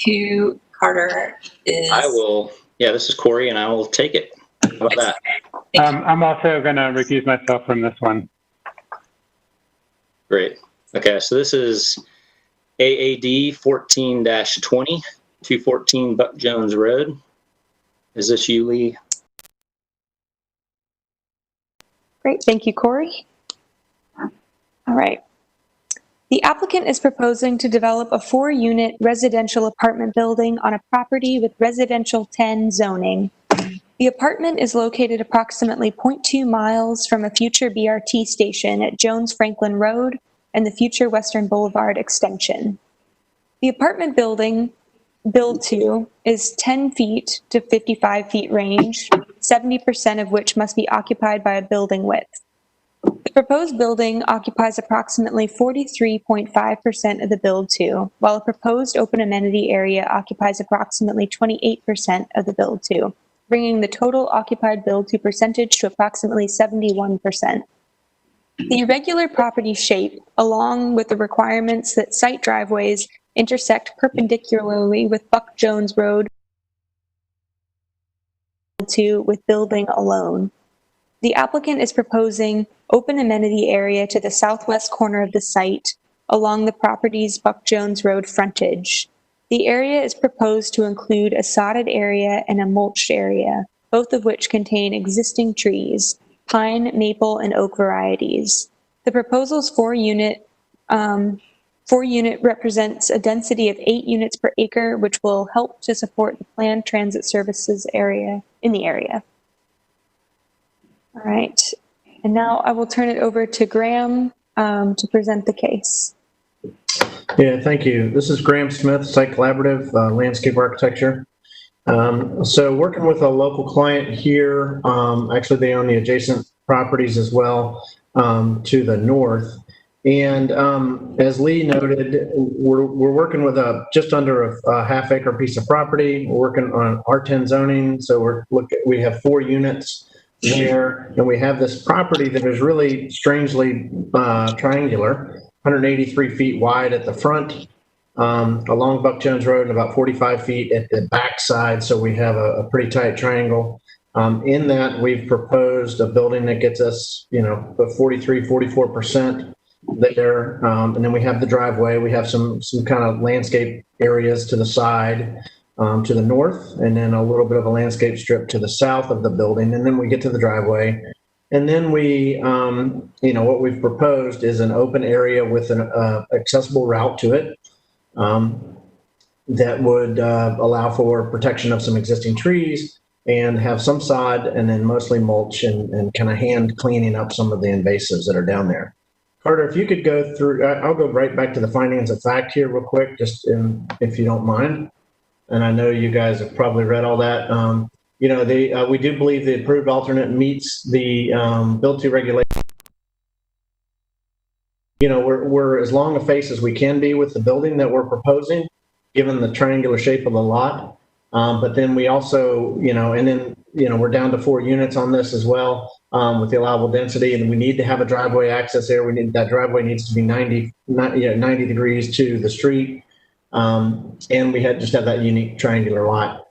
who, Carter, is... I will. Yeah, this is Corey, and I will take it. How about that? I'm also going to recuse myself from this one. Great. Okay, so this is AAD 14-20, 214 Buck Jones Road. Is this you, Lee? Great, thank you, Corey. All right. The applicant is proposing to develop a 4-unit residential apartment building on a property with residential 10 zoning. The apartment is located approximately 0.2 miles from a future BRT station at Jones Franklin Road and the future Western Boulevard extension. The apartment building build to is 10 feet to 55 feet range, 70% of which must be occupied by a building width. The proposed building occupies approximately 43.5% of the build to, while a proposed open amenity area occupies approximately 28% of the build to, bringing the total occupied build to percentage to approximately 71%. The irregular property shape, along with the requirements that site driveways intersect perpendicularly with Buck Jones Road to with building alone. The applicant is proposing open amenity area to the southwest corner of the site along the property's Buck Jones Road frontage. The area is proposed to include a sodded area and a mulched area, both of which contain existing trees, pine, maple, and oak varieties. The proposal's four-unit represents a density of 8 units per acre, which will help to support the planned transit services area in the area. All right, and now I will turn it over to Graham to present the case. Yeah, thank you. This is Graham Smith, Site Collaborative, Landscape Architecture. So working with a local client here, actually they own the adjacent properties as well to the north. And as Lee noted, we're working with just under a half-acre piece of property. We're working on R10 zoning, so we have 4 units there, and we have this property that is really strangely triangular, 183 feet wide at the front, along Buck Jones Road, and about 45 feet at the back side. So we have a pretty tight triangle. In that, we've proposed a building that gets us, the 43, 44% there. And then we have the driveway. We have some kind of landscape areas to the side, to the north, and then a little bit of a landscape strip to the south of the building. And then we get to the driveway. And then we, what we've proposed is an open area with an accessible route to it that would allow for protection of some existing trees and have some sod and then mostly mulch and kind of hand cleaning up some of the invasives that are down there. Carter, if you could go through, I'll go right back to the findings of fact here real quick, just if you don't mind. And I know you guys have probably read all that. We do believe the approved alternate meets the build-to regulation. We're as long a face as we can be with the building that we're proposing, given the triangular shape of the lot. But then we also, we're down to 4 units on this as well with the allowable density, and we need to have a driveway access there. That driveway needs to be 90 degrees to the street, and we just have that unique triangular lot.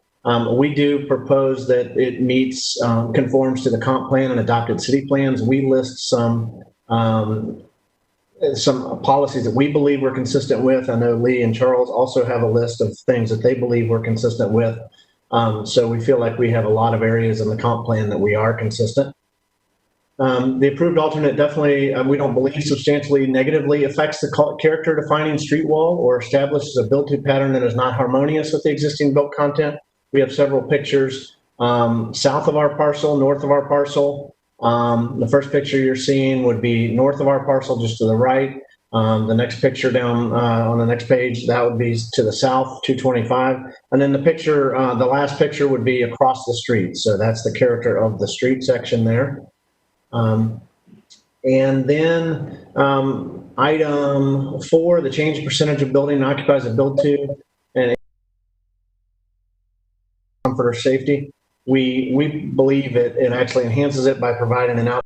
We do propose that it meets, conforms to the comp plan and adopted city plans. We list some policies that we believe we're consistent with. I know Lee and Charles also have a list of things that they believe we're consistent with. So we feel like we have a lot of areas in the comp plan that we are consistent. The approved alternate definitely, we don't believe substantially negatively affects the character defining street wall or establishes a build-to pattern that is not harmonious with the existing built content. We have several pictures south of our parcel, north of our parcel. The first picture you're seeing would be north of our parcel, just to the right. The next picture down on the next page, that would be to the south, 225. And then the last picture would be across the street. So that's the character of the street section there. And then item 4, the change percentage of building occupies a build to and comfort or safety. We believe it actually enhances it by providing an out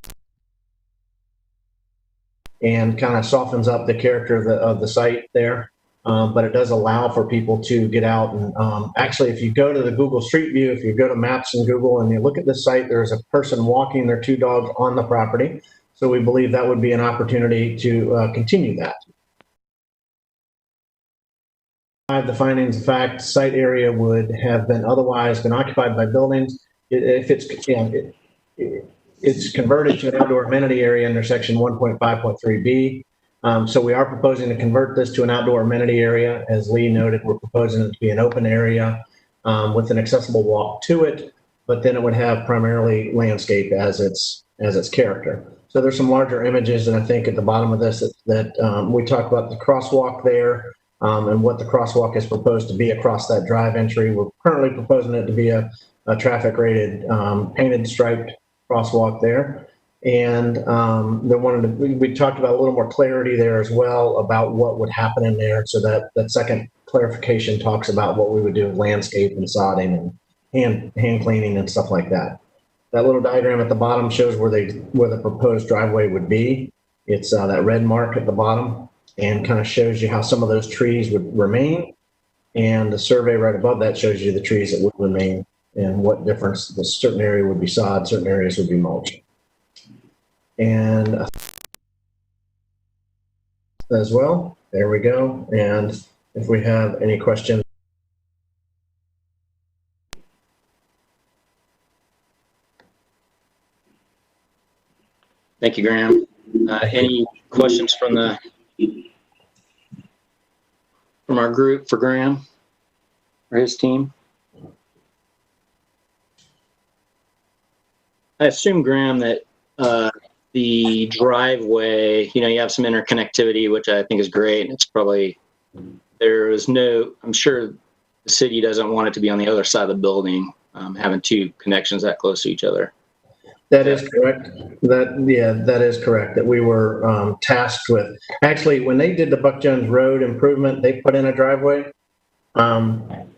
and kind of softens up the character of the site there. But it does allow for people to get out and actually, if you go to the Google Street View, if you go to Maps in Google and you look at the site, there's a person walking their 2 dogs on the property. So we believe that would be an opportunity to continue that. The findings of fact, site area would have been otherwise been occupied by buildings. If it's converted to an outdoor amenity area under section 1.5.3b. So we are proposing to convert this to an outdoor amenity area. As Lee noted, we're proposing it to be an open area with an accessible walk to it, but then it would have primarily landscape as its character. So there's some larger images, and I think at the bottom of this that we talk about the crosswalk there and what the crosswalk is proposed to be across that drive entry. We're currently proposing it to be a a traffic rated painted striped crosswalk there. And we talked about a little more clarity there as well about what would happen in there. So that second clarification talks about what we would do with landscape and sodding and hand cleaning and stuff like that. That little diagram at the bottom shows where the proposed driveway would be. It's that red mark at the bottom and kind of shows you how some of those trees would remain. And the survey right above that shows you the trees that would remain and what difference the certain area would be sod, certain areas would be mulch. And as well, there we go. And if we have any questions. Thank you, Graham. Any questions from our group for Graham or his team? I assume, Graham, that the driveway, you have some interconnectivity, which I think is great. It's probably, I'm sure the city doesn't want it to be on the other side of the building, having two connections that close to each other. That is correct. That is correct. That we were tasked with. Actually, when they did the Buck Jones Road improvement, they put in a driveway. I'm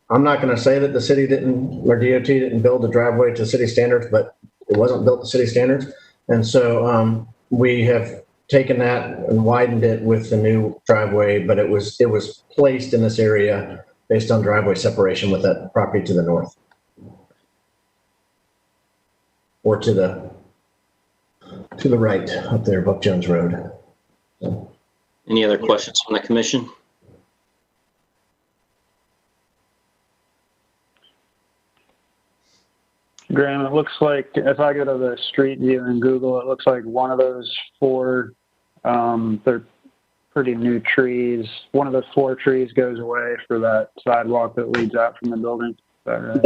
not going to say that the city didn't, or DOT didn't build a driveway to city standards, but it wasn't built to city standards. And so we have taken that and widened it with the new driveway, but it was placed in this area based on driveway separation with that property to the north. Or to the right up there, Buck Jones Road. So. Any other questions from the commission? Graham, it looks like if I go to the street view in Google, it looks like one of those four, they're pretty new trees. One of the 4 trees goes away for that sidewalk that leads out from the building. Is that right?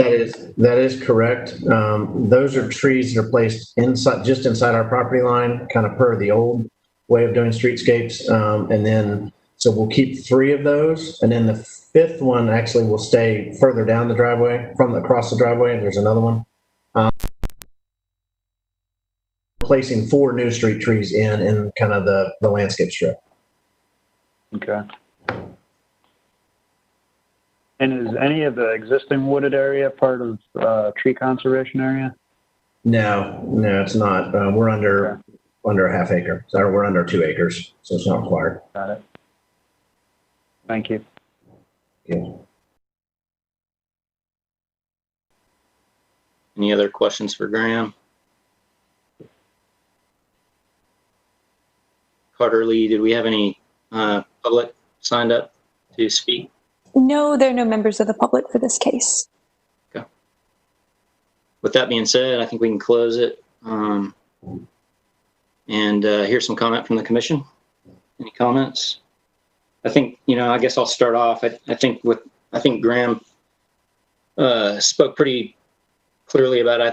That is correct. Those are trees that are placed just inside our property line, kind of per the old way of doing streetscapes. And then, so we'll keep 3 of those. And then the 5th one actually will stay further down the driveway across the driveway. And there's another one. Placing 4 new street trees in kind of the landscape strip. Okay. And is any of the existing wooded area part of tree conservation area? No, it's not. We're under a half acre. So we're under 2 acres, so it's not required. Got it. Thank you. Yeah. Any other questions for Graham? Carter, Lee, did we have any public signed up to speak? No, there are no members of the public for this case. Okay. With that being said, I think we can close it and hear some comment from the commission. Any comments? I think, I guess I'll start off. I think Graham spoke pretty clearly about it. I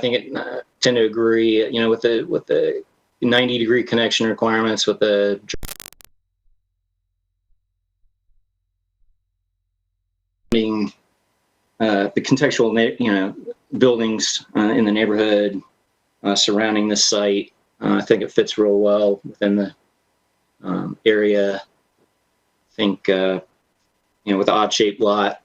tend to agree, with the 90-degree connection requirements, with the being the contextual, buildings in the neighborhood surrounding this site. I think it fits real well within the area. I think, with the odd-shaped lot,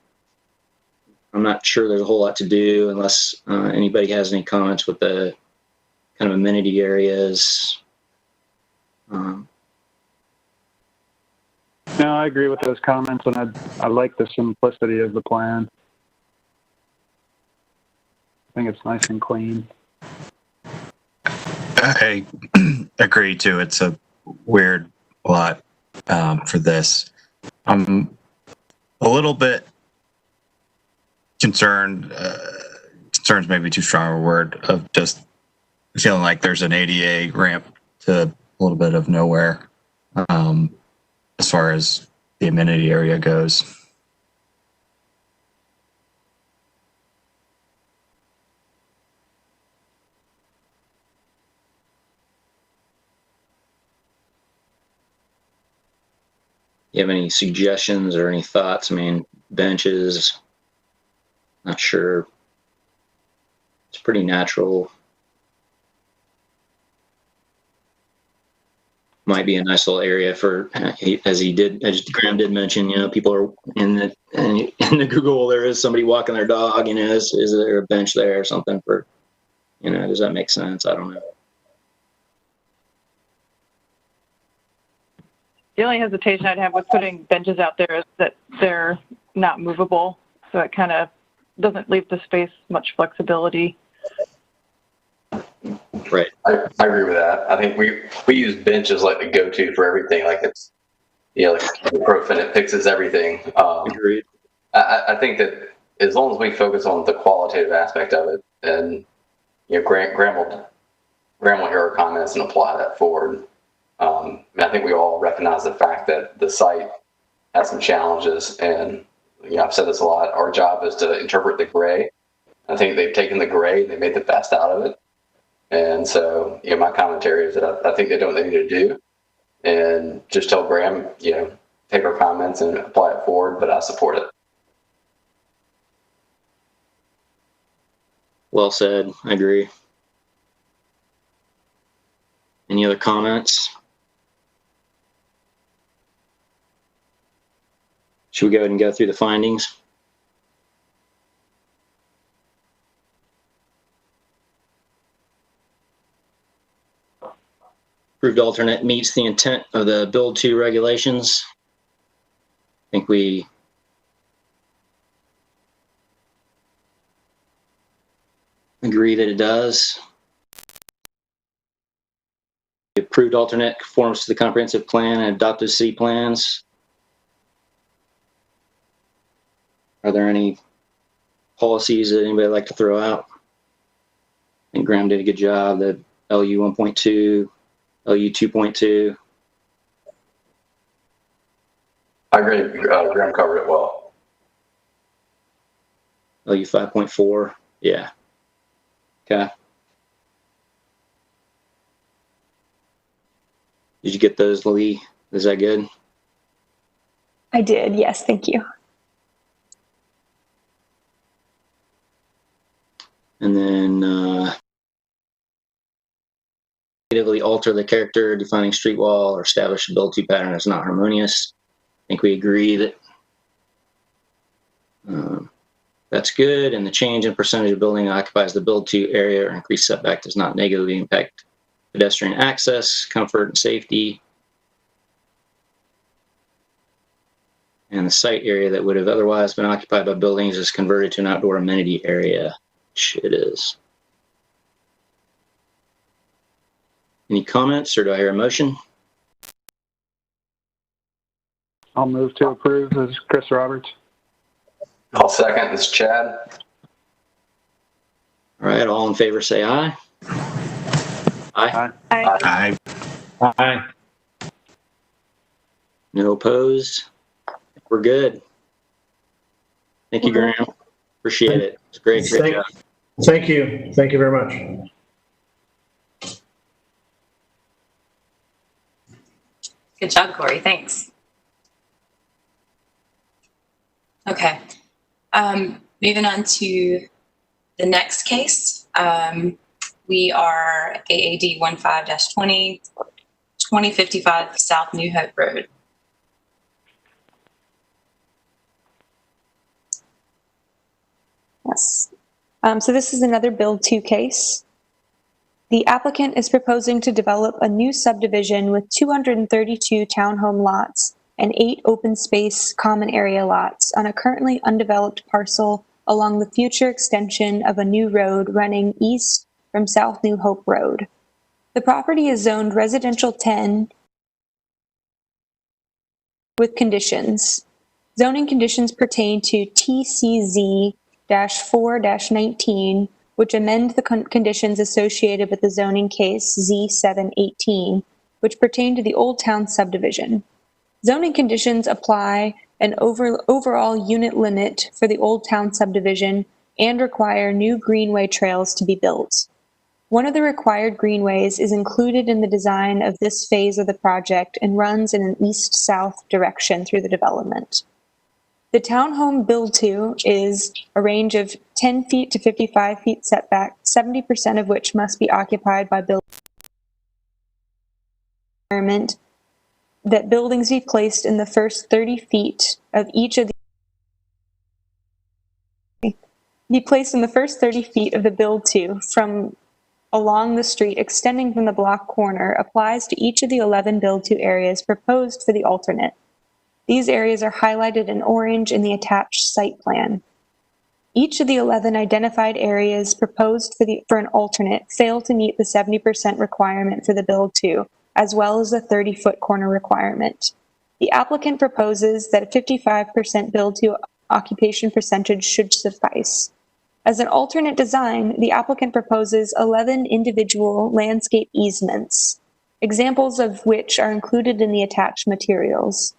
I'm not sure there's a whole lot to do unless anybody has any comments with the kind of amenity areas. No, I agree with those comments, and I like the simplicity of the plan. I think it's nice and clean. I agree too. It's a weird lot for this. I'm a little bit concerned. Concerns maybe too strong a word, of just feeling like there's an ADA ramp to a little bit of nowhere as far as the amenity area goes. You have any suggestions or any thoughts? I mean, benches, not sure. It's pretty natural. Might be a nice little area for, as Graham did mention, people are in the Google, there is somebody walking their dog, is there a bench there or something for, does that make sense? I don't know. The only hesitation I'd have with putting benches out there is that they're not movable, so it kind of doesn't leave the space much flexibility. Right. I agree with that. I think we use benches like the go-to for everything. Like it's, like ibuprofen, it fixes everything. Agreed. I think that as long as we focus on the qualitative aspect of it, and Graham will hear our comments and apply that forward. I think we all recognize the fact that the site has some challenges, and I've said this a lot. Our job is to interpret the gray. I think they've taken the gray and they made the best out of it. And so, my commentary is that I think they know what they need to do, and just tell Graham, take our comments and apply it forward. But I support it. Well said. I agree. Any other comments? Should we go ahead and go through the findings? Approved alternate meets the intent of the Build 2 regulations. I think we agree that it does. The approved alternate conforms to the comprehensive plan and adopted city plans. Are there any policies that anybody would like to throw out? I think Graham did a good job. The LU 1.2, LU 2.2. I agree. Graham covered it well. LU 5.4. Yeah. Okay. Did you get those, Lee? Is that good? I did, yes, thank you. And then negatively alter the character, defining street wall, or establish a build-to pattern that's not harmonious. I think we agree that that's good. And the change in percentage of building that occupies the build-to area or increased setback does not negatively impact pedestrian access, comfort, and safety. And the site area that would have otherwise been occupied by buildings is converted to an outdoor amenity area, which it is. Any comments, or do I hear a motion? I'll move to approve. This is Chris Roberts. I'll second. This is Chad. All right, all in favor say aye. Aye. Aye. Aye. Aye. No opposed. We're good. Thank you, Graham. Appreciate it. It's great. Great job. Thank you. Thank you very much. Good job, Corey. Thanks. Okay. Moving on to the next case. We are AAD 15-20, 2055 South New Hope Road. Yes. So this is another Build 2 case. The applicant is proposing to develop a new subdivision with 232 townhome lots and 8 open space common area lots on a currently undeveloped parcel along the future extension of a new road running east from South New Hope Road. The property is zoned residential 10 with conditions. Zoning conditions pertain to TCZ-4-19, which amend the conditions associated with the zoning case Z718, which pertain to the Old Town subdivision. Zoning conditions apply an overall unit limit for the Old Town subdivision and require new greenway trails to be built. One of the required greenways is included in the design of this phase of the project and runs in an east-south direction through the development. The townhome build-to is a range of 10 feet to 55 feet setback, 70% of which must be occupied by building environment, that buildings be placed in the first 30 feet of each of the build-to from along the street extending from the block corner applies to each of the 11 build-to areas proposed for the alternate. These areas are highlighted in orange in the attached site plan. Each of the 11 identified areas proposed for an alternate fail to meet the 70% requirement for the build-to, as well as the 30-foot corner requirement. The applicant proposes that a 55% build-to occupation percentage should suffice. As an alternate design, the applicant proposes 11 individual landscape easements, examples of which are included in the attached materials.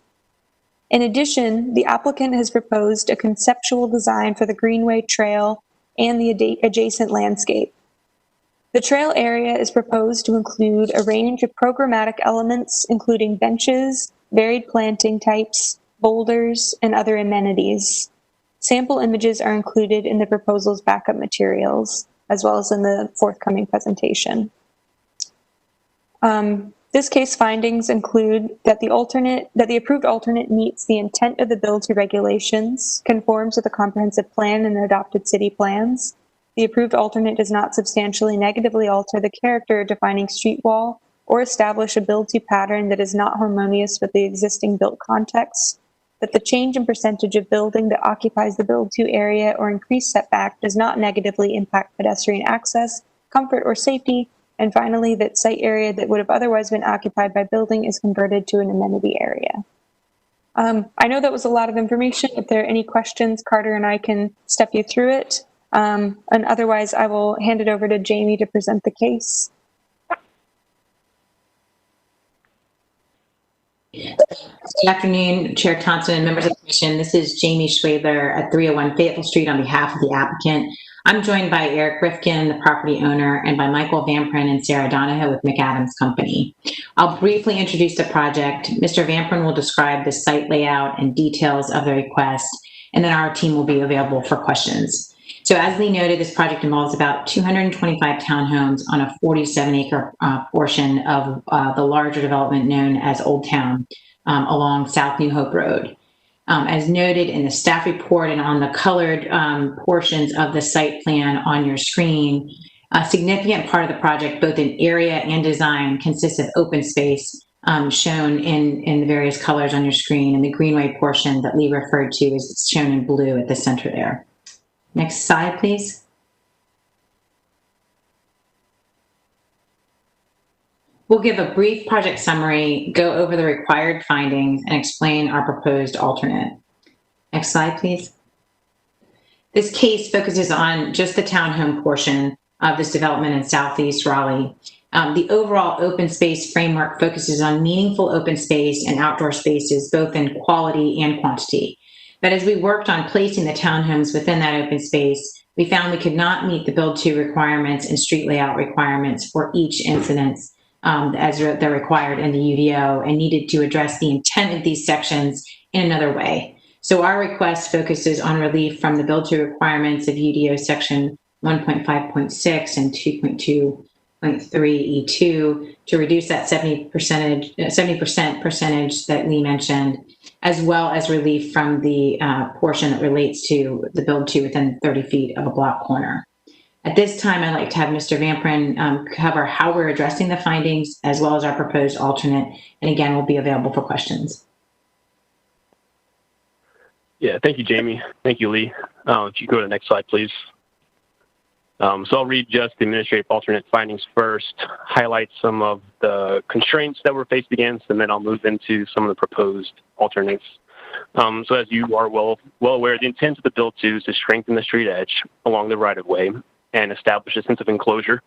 In addition, the applicant has proposed a conceptual design for the Greenway Trail and the adjacent landscape. The trail area is proposed to include a range of programmatic elements, including benches, varied planting types, boulders, and other amenities. Sample images are included in the proposal's backup materials, as well as in the forthcoming presentation. This case findings include that the approved alternate meets the intent of the build-to regulations, conforms with the comprehensive plan and adopted city plans. The approved alternate does not substantially negatively alter the character or defining street wall or establish a build-to pattern that is not harmonious with the existing built context, that the change in percentage of building that occupies the build-to area or increased setback does not negatively impact pedestrian access, comfort, or safety, and finally, that site area that would have otherwise been occupied by building is converted to an amenity area. I know that was a lot of information. If there are any questions, Carter and I can step you through it. And otherwise, I will hand it over to Jamie to present the case. Good afternoon, Chair Thompson and members of the Commission. This is Jamie Schwabler at 301 Fayetteville Street on behalf of the applicant. I'm joined by Eric Rifkin, the property owner, and by Michael Vamprin and Sarah Donahoe with McAdams Company. I'll briefly introduce the project. Mr. Vamprin will describe the site layout and details of the request, and then our team will be available for questions. So as Lee noted, this project involves about 225 townhomes on a 47-acre portion of the larger development known as Old Town along South New Hope Road. As noted in the staff report and on the colored portions of the site plan on your screen, a significant part of the project, both in area and design, consists of open space shown in the various colors on your screen, and the greenway portion that Lee referred to is shown in blue at the center there. Next slide, please. We'll give a brief project summary, go over the required findings, and explain our proposed alternate. Next slide, please. This case focuses on just the townhome portion of this development in Southeast Raleigh. The overall open space framework focuses on meaningful open space and outdoor spaces, both in quality and quantity. But as we worked on placing the townhomes within that open space, we found we could not meet the build-to requirements and street layout requirements for each incidence as they're required in the UDO, and needed to address the intent of these sections in another way. So our request focuses on relief from the build-to requirements of UDO section 1.5.6 and 2.2.3E2 to reduce that 70% percentage that Lee mentioned, as well as relief from the portion that relates to the build-to within 30 feet of a block corner. At this time, I'd like to have Mr. Vamprin cover how we're addressing the findings, as well as our proposed alternate, and again, we'll be available for questions. Yeah, thank you, Jamie. Thank you, Lee. If you go to the next slide, please. So I'll read just the administrative alternate findings first, highlight some of the constraints that we're faced against, and then I'll move into some of the proposed alternates. So as you are well aware, the intent of the build-to is to strengthen the street edge along the right-of-way and establish a sense of enclosure.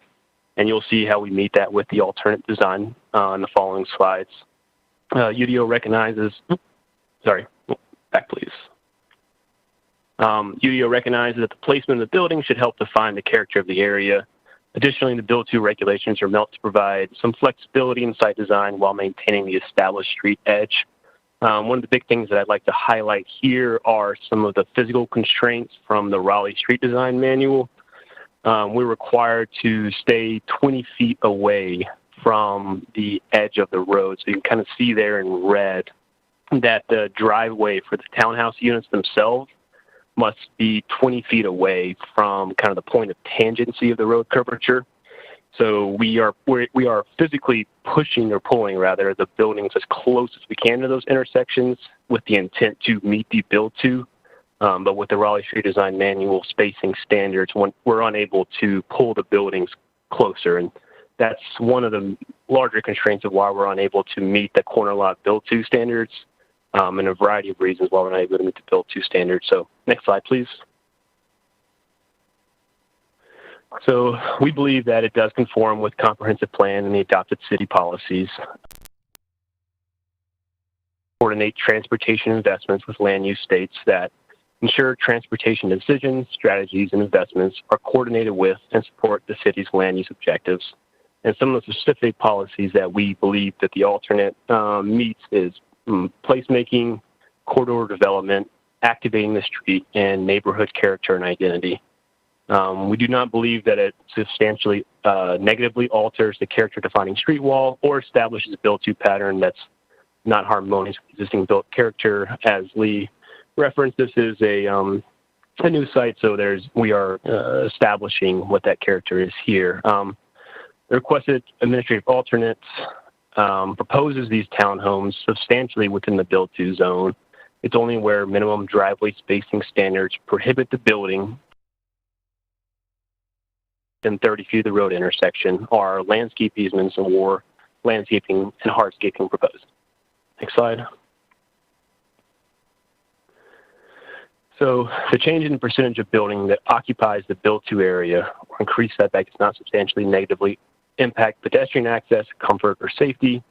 And you'll see how we meet that with the alternate design on the following slides. UDO recognizes, back please. UDO recognizes that the placement of the building should help define the character of the area. Additionally, the build-to regulations are meant to provide some flexibility in site design while maintaining the established street edge. One of the big things that I'd like to highlight here are some of the physical constraints from the Raleigh Street Design Manual. We're required to stay 20 feet away from the edge of the road. So you can kind of see there in red that the driveway for the townhouse units themselves must be 20 feet away from kind of the point of tangency of the road curvature. So we are physically pushing or pulling rather the buildings as close as we can to those intersections with the intent to meet the build to. But with the Raleigh Street Design Manual spacing standards, we're unable to pull the buildings closer. And that's one of the larger constraints of why we're unable to meet the corner lot build to standards, and a variety of reasons why we're not able to meet the build to standards. So next slide, please. So we believe that it does conform with comprehensive plan and the adopted city policies. Coordinate transportation investments with land use states that ensure transportation decisions, strategies, and investments are coordinated with and support the city's land use objectives. And some of the specific policies that we believe that the alternate meets is placemaking, corridor development, activating the street, and neighborhood character and identity. We do not believe that it substantially negatively alters the character-defining street wall or establishes a build-to pattern that's not harmonious with existing built character. As Lee referenced, this is a new site, so we are establishing what that character is here. The requested administrative alternate proposes these townhomes substantially within the build-to zone. It's only where minimum driveway spacing standards prohibit the building within 30 feet of the road intersection are landscape easements or landscaping and hardscaping proposed. Next slide. So the change in the percentage of building that occupies the build-to area or increased setback does not substantially negatively impact pedestrian access, comfort, or safety.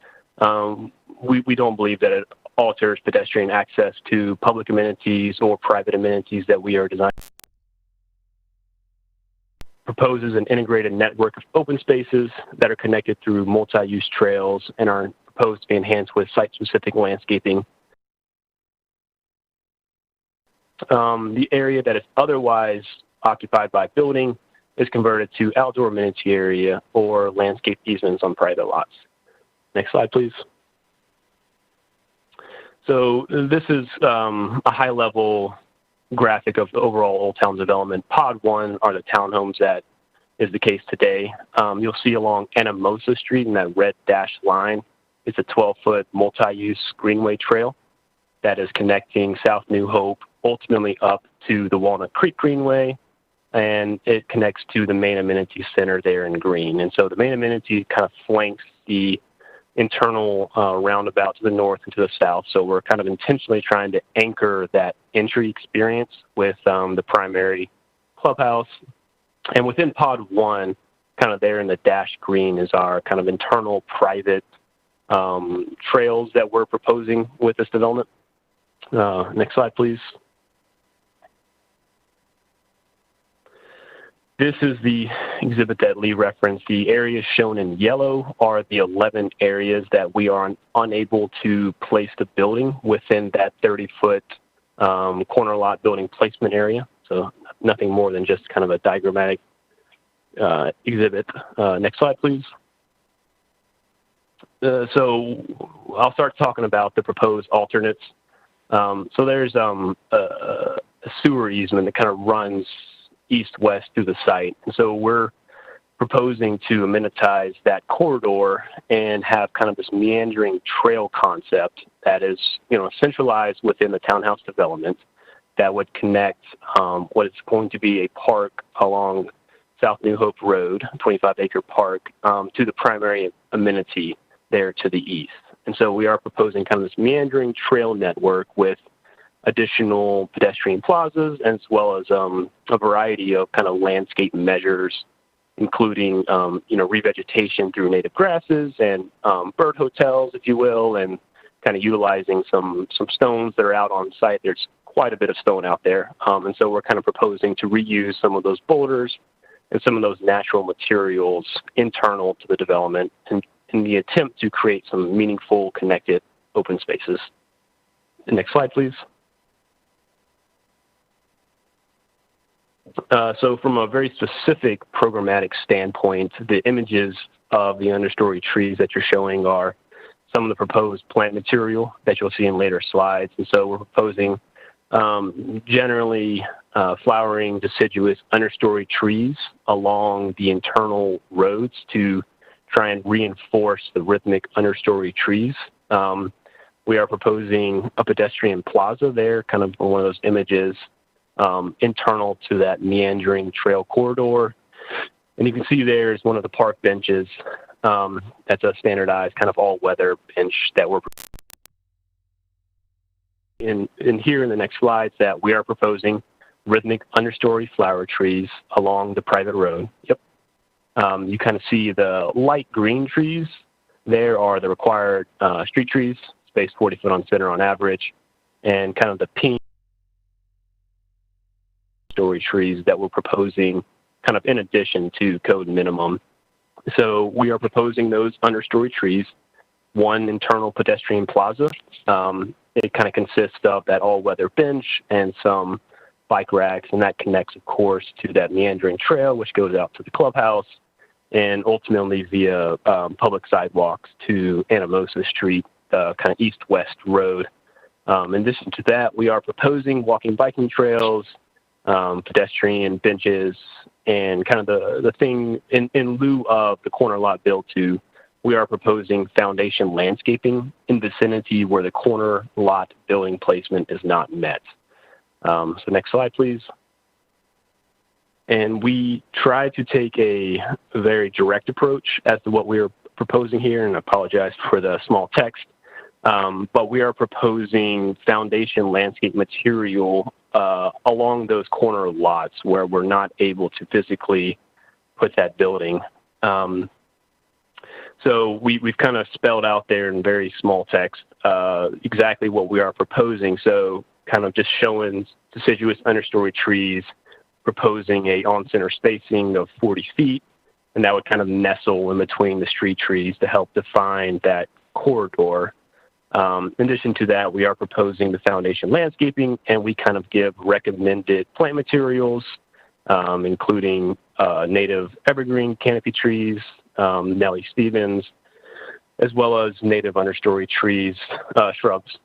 We don't believe that it alters pedestrian access to public amenities or private amenities that we are designing. Proposes an integrated network of open spaces that are connected through multi-use trails and are proposed to be enhanced with site-specific landscaping. The area that is otherwise occupied by building is converted to outdoor amenity area or landscape easements on private lots. Next slide, please. So this is a high-level graphic of the overall Old Town development. Pod 1 are the townhomes that is the case today. You'll see along Anamosa Street in that red dashed line, it's a 12-foot multi-use greenway trail that is connecting South New Hope ultimately up to the Walnut Creek Greenway, and it connects to the main amenity center there in green. And so the main amenity kind of flanks the internal roundabout to the north and to the south. So we're kind of intentionally trying to anchor that entry experience with the primary clubhouse. And within Pod 1, kind of there in the dashed green is our kind of internal private trails that we're proposing with this development. Next slide, please. This is the exhibit that Lee referenced. The areas shown in yellow are the 11 areas that we are unable to place the building within that 30-foot corner lot building placement area. So nothing more than just kind of a diagrammatic exhibit. Next slide, please. So I'll start talking about the proposed alternates. So there's a sewer easement that kind of runs east-west through the site. And so we're proposing to amenitize that corridor and have kind of this meandering trail concept that is, centralized within the townhouse development that would connect what is going to be a park along South New Hope Road, 25-acre park, to the primary amenity there to the east. And so we are proposing kind of this meandering trail network with additional pedestrian plazas, as well as a variety of kind of landscape measures, including revegetation through native grasses and bird hotels, if you will, and kind of utilizing some stones that are out on site. There's quite a bit of stone out there, and so we're kind of proposing to reuse some of those boulders and some of those natural materials internal to the development in the attempt to create some meaningful connected open spaces. Next slide, please. So from a very specific programmatic standpoint, the images of the understory trees that you're showing are some of the proposed plant material that you'll see in later slides. And so we're proposing generally flowering deciduous understory trees along the internal roads to try and reinforce the rhythmic understory trees. We are proposing a pedestrian plaza there, kind of one of those images internal to that meandering trail corridor. And you can see there is one of the park benches. That's a standardized kind of all-weather bench that we're in here in the next slides that we are proposing rhythmic understory flower trees along the private road. Yep. You kind of see the light green trees. There are the required street trees, spaced 40 foot on center on average, and kind of the pink story trees that we're proposing kind of in addition to code minimum. So we are proposing those understory trees, one internal pedestrian plaza. It kind of consists of that all-weather bench and some bike racks, and that connects, of course, to that meandering trail, which goes out to the clubhouse, and ultimately via public sidewalks to Anamosa Street, kind of east-west road. In addition to that, we are proposing walking, biking trails, pedestrian benches, and kind of the thing in lieu of the corner lot build to, we are proposing foundation landscaping in vicinity where the corner lot building placement is not met. So next slide, please. And we try to take a very direct approach as to what we are proposing here, and I apologize for the small text, but we are proposing foundation landscape material along those corner lots where we're not able to physically put that building. So we've kind of spelled out there in very small text exactly what we are proposing. So kind of just showing deciduous understory trees, proposing a on-center spacing of 40 feet, and that would kind of nestle in between the street trees to help define that corridor. In addition to that, we are proposing the foundation landscaping, and we kind of give recommended plant materials, including native evergreen canopy trees, Nellie Stevens, as well as native understory trees, shrubs,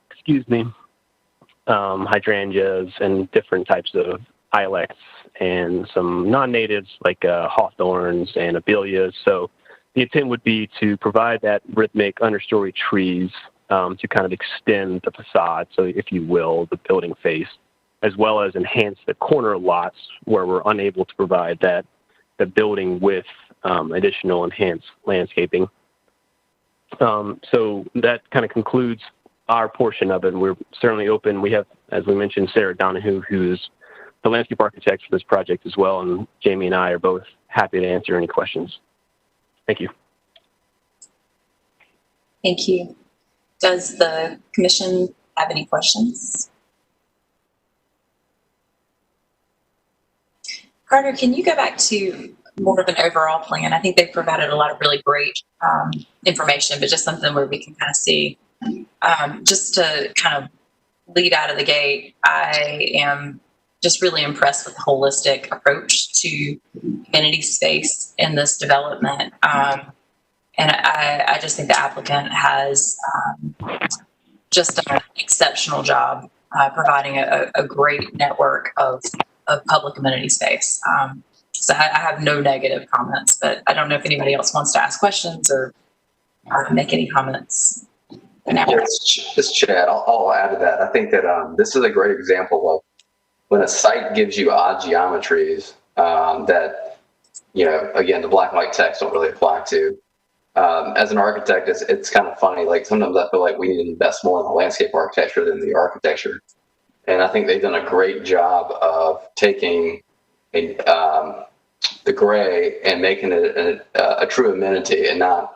hydrangeas, and different types of ilex, and some non-natives like hawthorns and abelias. So the intent would be to provide that rhythmic understory trees to kind of extend the facade, so if you will, the building face, as well as enhance the corner lots where we're unable to provide that the building with additional enhanced landscaping. So that kind of concludes our portion of it. We're certainly open. We have, as we mentioned, Sarah Donahue, who's the landscape architect for this project as well, and Jamie and I are both happy to answer any questions. Thank you. Thank you. Does the commission have any questions? Carter, can you go back to more of an overall plan? I think they've provided a lot of really great information, but just something where we can kind of see, just to kind of lead out of the gate, I am just really impressed with the holistic approach to amenity space in this development. And I just think the applicant has just done an exceptional job providing a great network of public amenity space. So I have no negative comments, but I don't know if anybody else wants to ask questions or make any comments. This Chad, I'll add to that. I think that this is a great example of when a site gives you odd geometries that, again, the black and white text don't really apply to. As an architect, it's kind of funny. Like sometimes I feel like we need to invest more in the landscape architecture than the architecture. And I think they've done a great job of taking the gray and making it a true amenity and not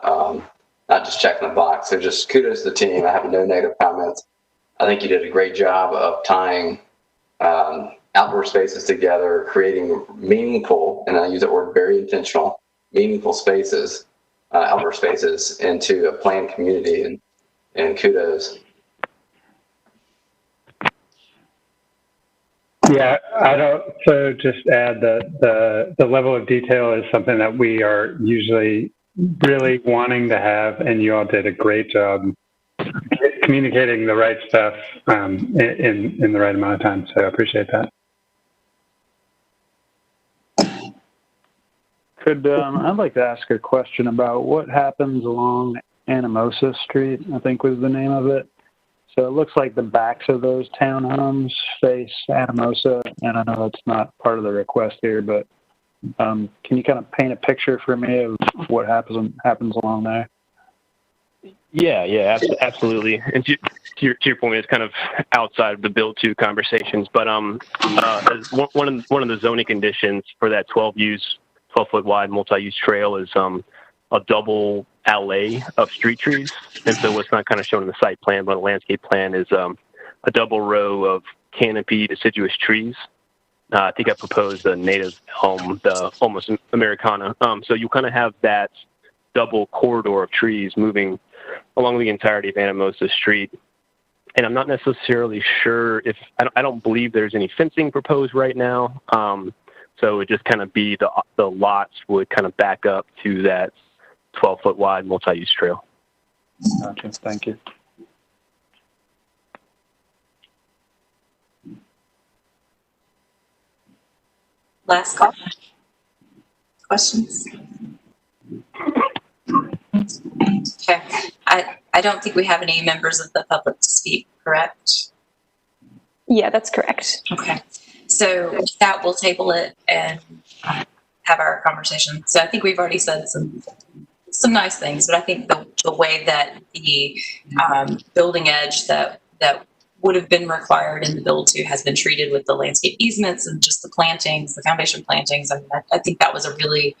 just checking the box. So just kudos to the team. I have no negative comments. I think you did a great job of tying outdoor spaces together, creating meaningful, and I use that word very intentional, meaningful spaces, outdoor spaces into a planned community, and kudos. Yeah, I don't. So just add that the level of detail is something that we are usually really wanting to have, and you all did a great job communicating the right stuff in the right amount of time. So I appreciate that. I'd like to ask a question about what happens along Anamosa Street, I think was the name of it. So it looks like the backs of those townhomes face Anamosa, and I know it's not part of the request here, but can you kind of paint a picture for me of what happens along there? Yeah, absolutely. And to your point, it's kind of outside of the build to conversations, but as one of the zoning conditions for that 12-foot wide multi-use trail is a double alley of street trees. And so what's not kind of shown in the site plan, but a landscape plan is a double row of canopy deciduous trees. I think I proposed a native elm, the Ulmus americana. So you kind of have that double corridor of trees moving along the entirety of Anamosa Street. And I'm not necessarily sure if, I don't believe there's any fencing proposed right now. So it would just kind of be the lots would kind of back up to that 12-foot wide multi-use trail. Gotcha. Thank you. Last call. Questions? Okay. I don't think we have any members of the public to speak, correct? Yeah, that's correct. Okay. So with that, we'll table it and have our conversation. So I think we've already said some nice things, but I think the way that the building edge that would have been required in the build to has been treated with the landscape easements and just the plantings, the foundation plantings. I think that was a really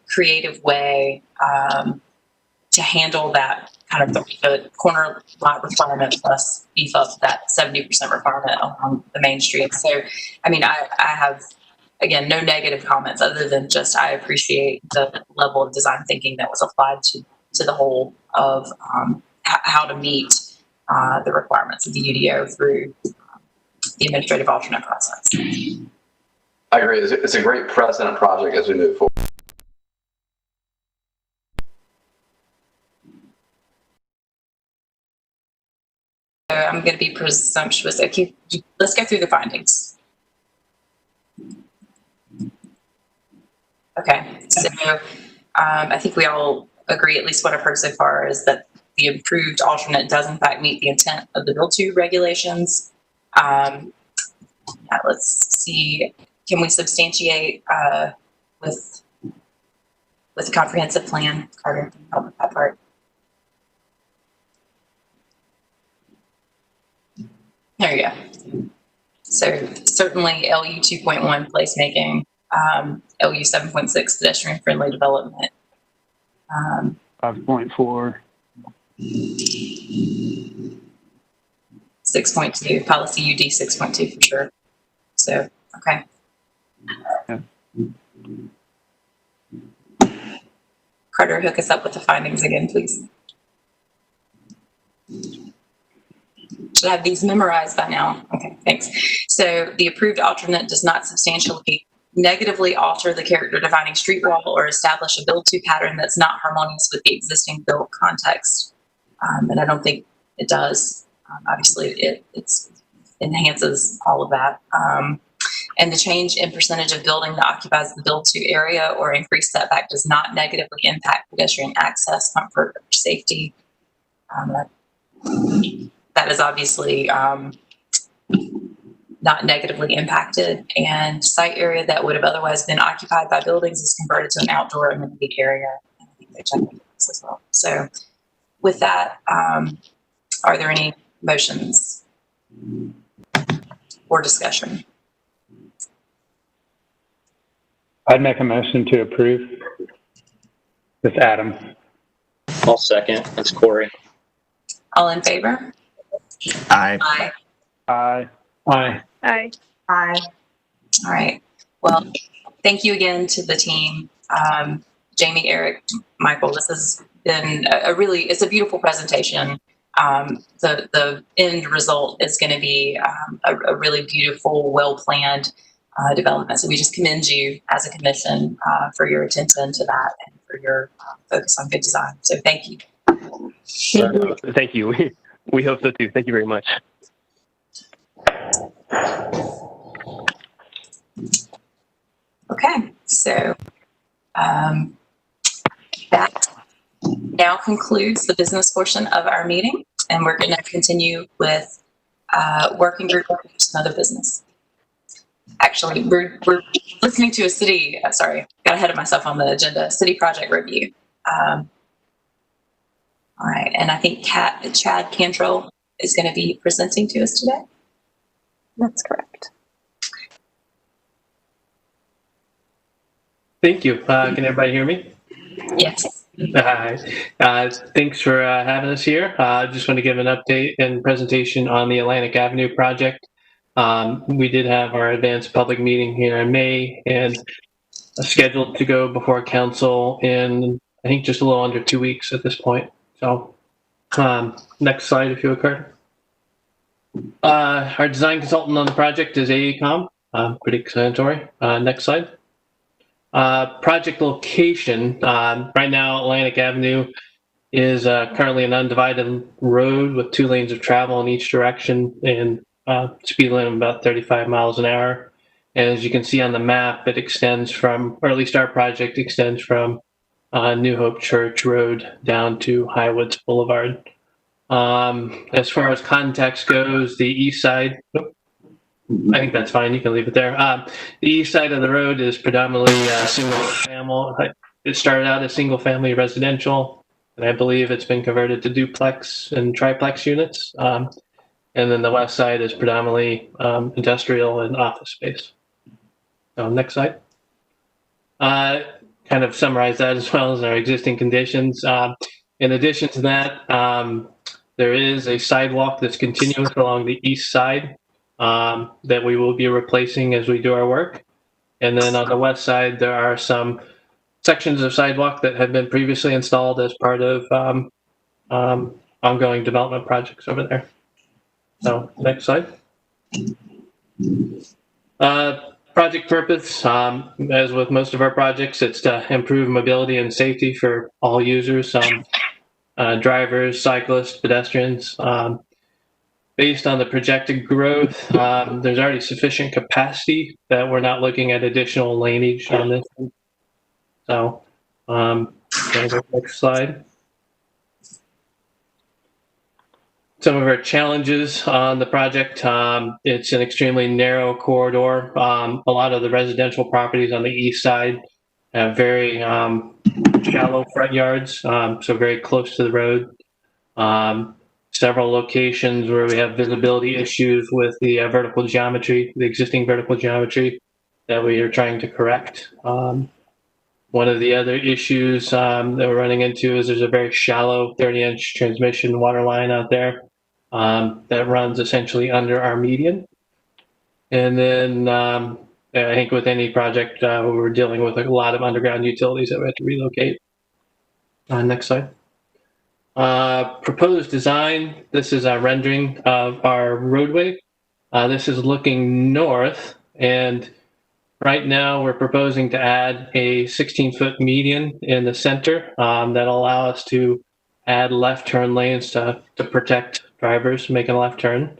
creative way to handle that kind of 30-foot corner lot requirement plus beef up that 70% requirement along the main street. So, I mean, I have, again, no negative comments other than just I appreciate the level of design thinking that was applied to the whole of how to meet the requirements of the UDO through the administrative alternate process. I agree. It's a great precedent project as we move forward. I'm going to be presumptuous. Okay, let's go through the findings. Okay, so I think we all agree, at least what I've heard so far, is that the improved alternate does in fact meet the intent of the Build to regulations. Let's see, can we substantiate with the comprehensive plan? Carter, can you help with that part? There you go. So certainly LU 2.1 placemaking, LU 7.6 pedestrian friendly development. 5.4. 6.2, policy UD 6.2 for sure. So, okay. Yeah. Carter, hook us up with the findings again, please. Should have these memorized by now. Okay, thanks. So the approved alternate does not substantially negatively alter the character defining street wall or establish a build to pattern that's not harmonious with the existing built context. And I don't think it does. Obviously, it enhances all of that. And the change in percentage of building that occupies the build to area or increased setback does not negatively impact pedestrian access, comfort, or safety. That is obviously not negatively impacted, and site area that would have otherwise been occupied by buildings is converted to an outdoor amenity area. I think they checked this as well. So with that, are there any motions or discussion? I'd make a motion to approve. This Adam. I'll second. That's Corey. All in favor? Aye. Aye. Aye. Aye. Aye. Aye. All right. Well, thank you again to the team. Jamie, Eric, Michael, this has been it's a beautiful presentation. the end result is going to be a really beautiful, well-planned development. So we just commend you as a commission for your attention to that and for your focus on good design. So thank you. Thank you. We hope so too. Thank you very much. Okay, so that now concludes the business portion of our meeting, and we're going to continue with working group and other business. Actually, we're listening to a city, sorry, got ahead of myself on the agenda, city project review. All right, and I think Chad Cantrell is going to be presenting to us today. That's correct. Thank you. Can everybody hear me? Yes. Hi. Thanks for having us here. I just want to give an update and presentation on the Atlantic Avenue project. We did have our advanced public meeting here in May and scheduled to go before council in, I think, just a little under 2 weeks at this point. So next slide, if you would, Carter. Our design consultant on the project is AECOM. Pretty explanatory. Next slide. Project location. Right now, Atlantic Avenue is currently an undivided road with 2 lanes of travel in each direction and speed limit of about 35 miles an hour. And as you can see on the map, it extends from, or at least our project extends from New Hope Church Road down to Highwoods Boulevard. As far as context goes, the east side, I think that's fine. You can leave it there. The east side of the road is predominantly single family. It started out as single family residential, and I believe it's been converted to duplex and triplex units. And then the west side is predominantly industrial and office space. So next slide. Kind of summarize that as well as our existing conditions. In addition to that, there is a sidewalk that's continuous along the east side that we will be replacing as we do our work. And then on the west side, there are some sections of sidewalk that have been previously installed as part of ongoing development projects over there. So next slide. Project purpose, as with most of our projects, it's to improve mobility and safety for all users, drivers, cyclists, pedestrians. Based on the projected growth, there's already sufficient capacity that we're not looking at additional laneage on this one. So, next slide. Some of our challenges on the project, it's an extremely narrow corridor. A lot of the residential properties on the east side have very shallow front yards, so very close to the road. Several locations where we have visibility issues with the vertical geometry, the existing vertical geometry that we are trying to correct. One of the other issues that we're running into is there's a very shallow 30-inch transmission water line out there that runs essentially under our median. And then I think with any project, we're dealing with a lot of underground utilities that we have to relocate. Next slide. Proposed design. This is a rendering of our roadway. This is looking north, and right now we're proposing to add a 16-foot median in the center that'll allow us to add left turn lanes to protect drivers making a left turn.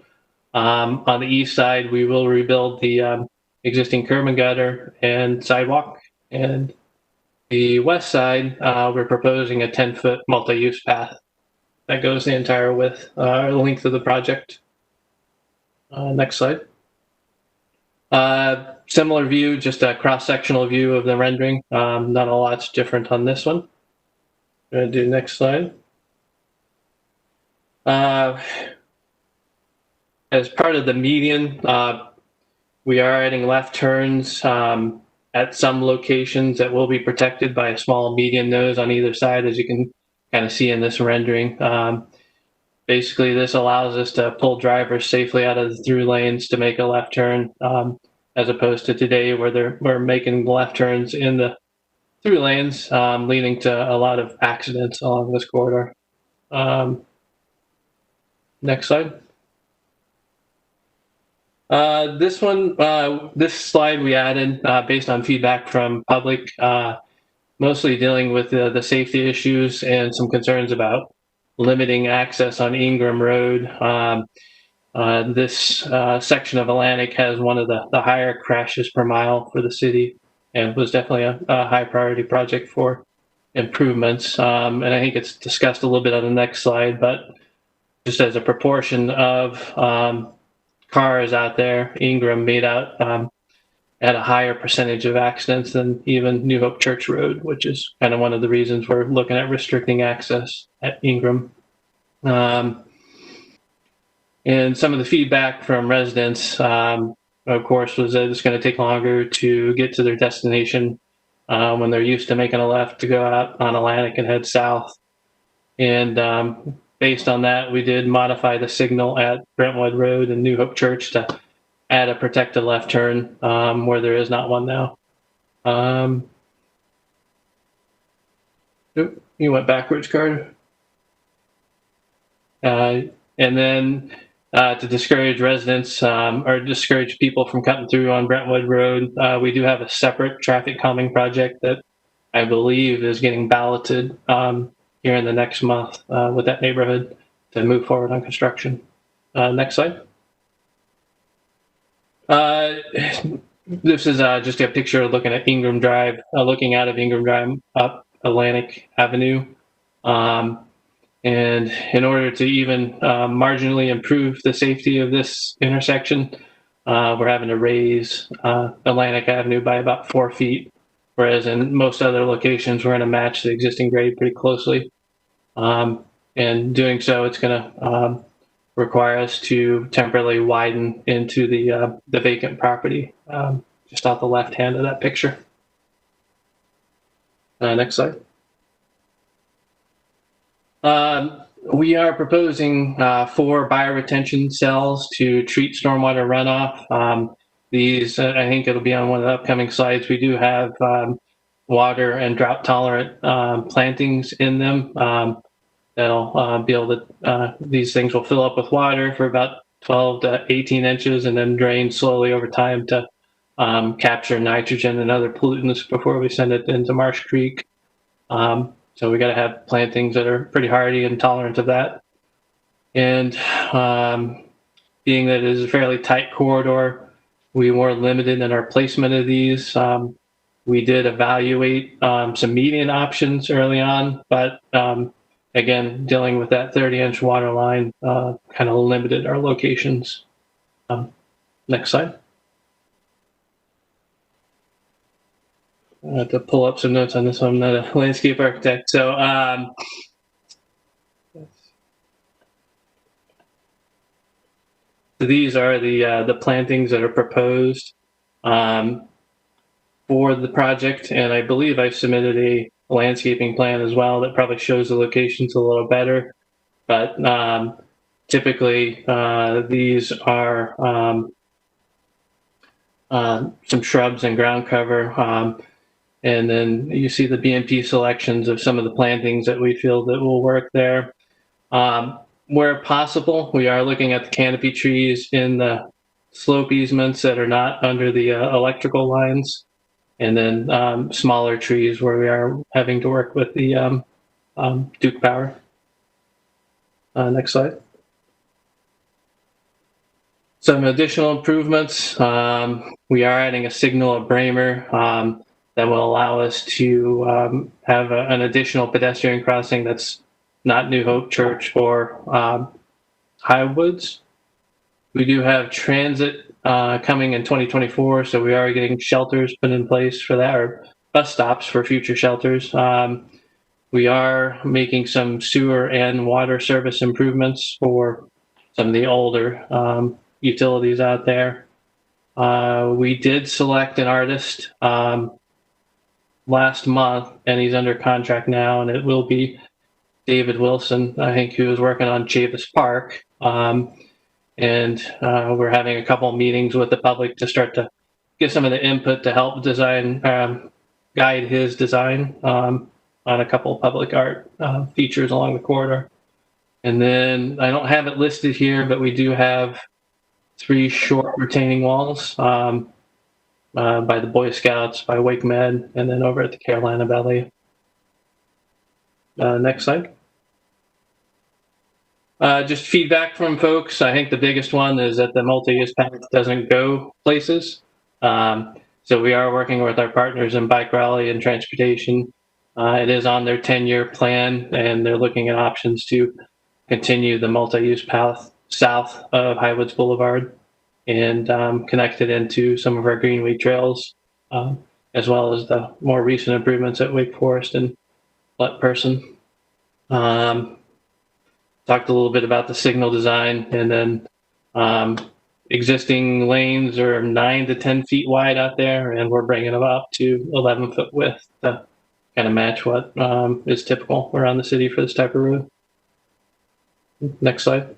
On the east side, we will rebuild the existing curb and gutter and sidewalk, and the west side, we're proposing a 10-foot multi-use path that goes the entire width, or length of the project. Next slide. Similar view, just a cross-sectional view of the rendering. Not a lot's different on this one. I'm going to do next slide. As part of the median, we are adding left turns at some locations that will be protected by a small median nose on either side, as you can kind of see in this rendering. Basically, this allows us to pull drivers safely out of the through lanes to make a left turn, as opposed to today where we're making left turns in the through lanes, leading to a lot of accidents along this corridor. Next slide. This one, this slide we added based on feedback from public, mostly dealing with the safety issues and some concerns about limiting access on Ingram Road. This section of Atlantic has one of the higher crashes per mile for the city, and was definitely a high priority project for improvements. And I think it's discussed a little bit on the next slide, but just as a proportion of cars out there, Ingram made out at a higher percentage of accidents than even New Hope Church Road, which is kind of one of the reasons we're looking at restricting access at Ingram. And some of the feedback from residents, of course, was that it's going to take longer to get to their destination when they're used to making a left to go out on Atlantic and head south. And based on that, we did modify the signal at Brentwood Road and New Hope Church to add a protected left turn where there is not one now. You went backwards, Carter. And then to discourage residents or discourage people from cutting through on Brentwood Road, we do have a separate traffic calming project that I believe is getting balloted here in the next month with that neighborhood to move forward on construction. Next slide. This is just a picture looking at Ingram Drive, looking out of Ingram Drive up Atlantic Avenue. And in order to even marginally improve the safety of this intersection, we're having to raise Atlantic Avenue by about 4 feet, whereas in most other locations, we're going to match the existing grade pretty closely. And doing so, it's going to require us to temporarily widen into the vacant property, just off the left hand of that picture. Next slide. We are proposing 4 bioretention cells to treat stormwater runoff. These, I think it'll be on one of the upcoming slides. We do have water and drought tolerant plantings in them. That'll be able to, these things will fill up with water for about 12 to 18 inches and then drain slowly over time to capture nitrogen and other pollutants before we send it into Marsh Creek. So we got to have plantings that are pretty hardy and tolerant of that. And being that it is a fairly tight corridor, we were limited in our placement of these. We did evaluate some median options early on, but again, dealing with that 30-inch water line kind of limited our locations. Next slide. I have to pull up some notes on this one. I'm not a landscape architect. So these are the plantings that are proposed for the project. And I believe I've submitted a landscaping plan as well that probably shows the locations a little better. But typically these are some shrubs and ground cover. And then you see the BMP selections of some of the plantings that we feel that will work there. Where possible, we are looking at the canopy trees in the slope easements that are not under the electrical lines. And then smaller trees where we are having to work with the Duke Power. Next slide. Some additional improvements. We are adding a signal at Bramer that will allow us to have an additional pedestrian crossing that's not New Hope Church or Highwoods. We do have transit coming in 2024, so we are getting shelters put in place for that, or bus stops for future shelters. We are making some sewer and water service improvements for some of the older utilities out there. We did select an artist last month, and he's under contract now, and it will be David Wilson, I think, who is working on Chavis Park. And we're having a couple meetings with the public to start to get some of the input to help design, guide his design on a couple public art features along the corridor. And then I don't have it listed here, but we do have 3 short retaining walls by the Boy Scouts, by Wake Med, and then over at the Carolina Ballet. Next slide. Just feedback from folks. I think the biggest one is that the multi-use path doesn't go places. So we are working with our partners in Bike Raleigh and Transportation. It is on their 10-year plan, and they're looking at options to continue the multi-use path south of Highwoods Boulevard and connect it into some of our greenway trails, as well as the more recent improvements at Wake Forest and Let Person. Talked a little bit about the signal design, and then existing lanes are 9 to 10 feet wide out there, and we're bringing them up to 11-foot width to kind of match what is typical around the city for this type of road. Next slide.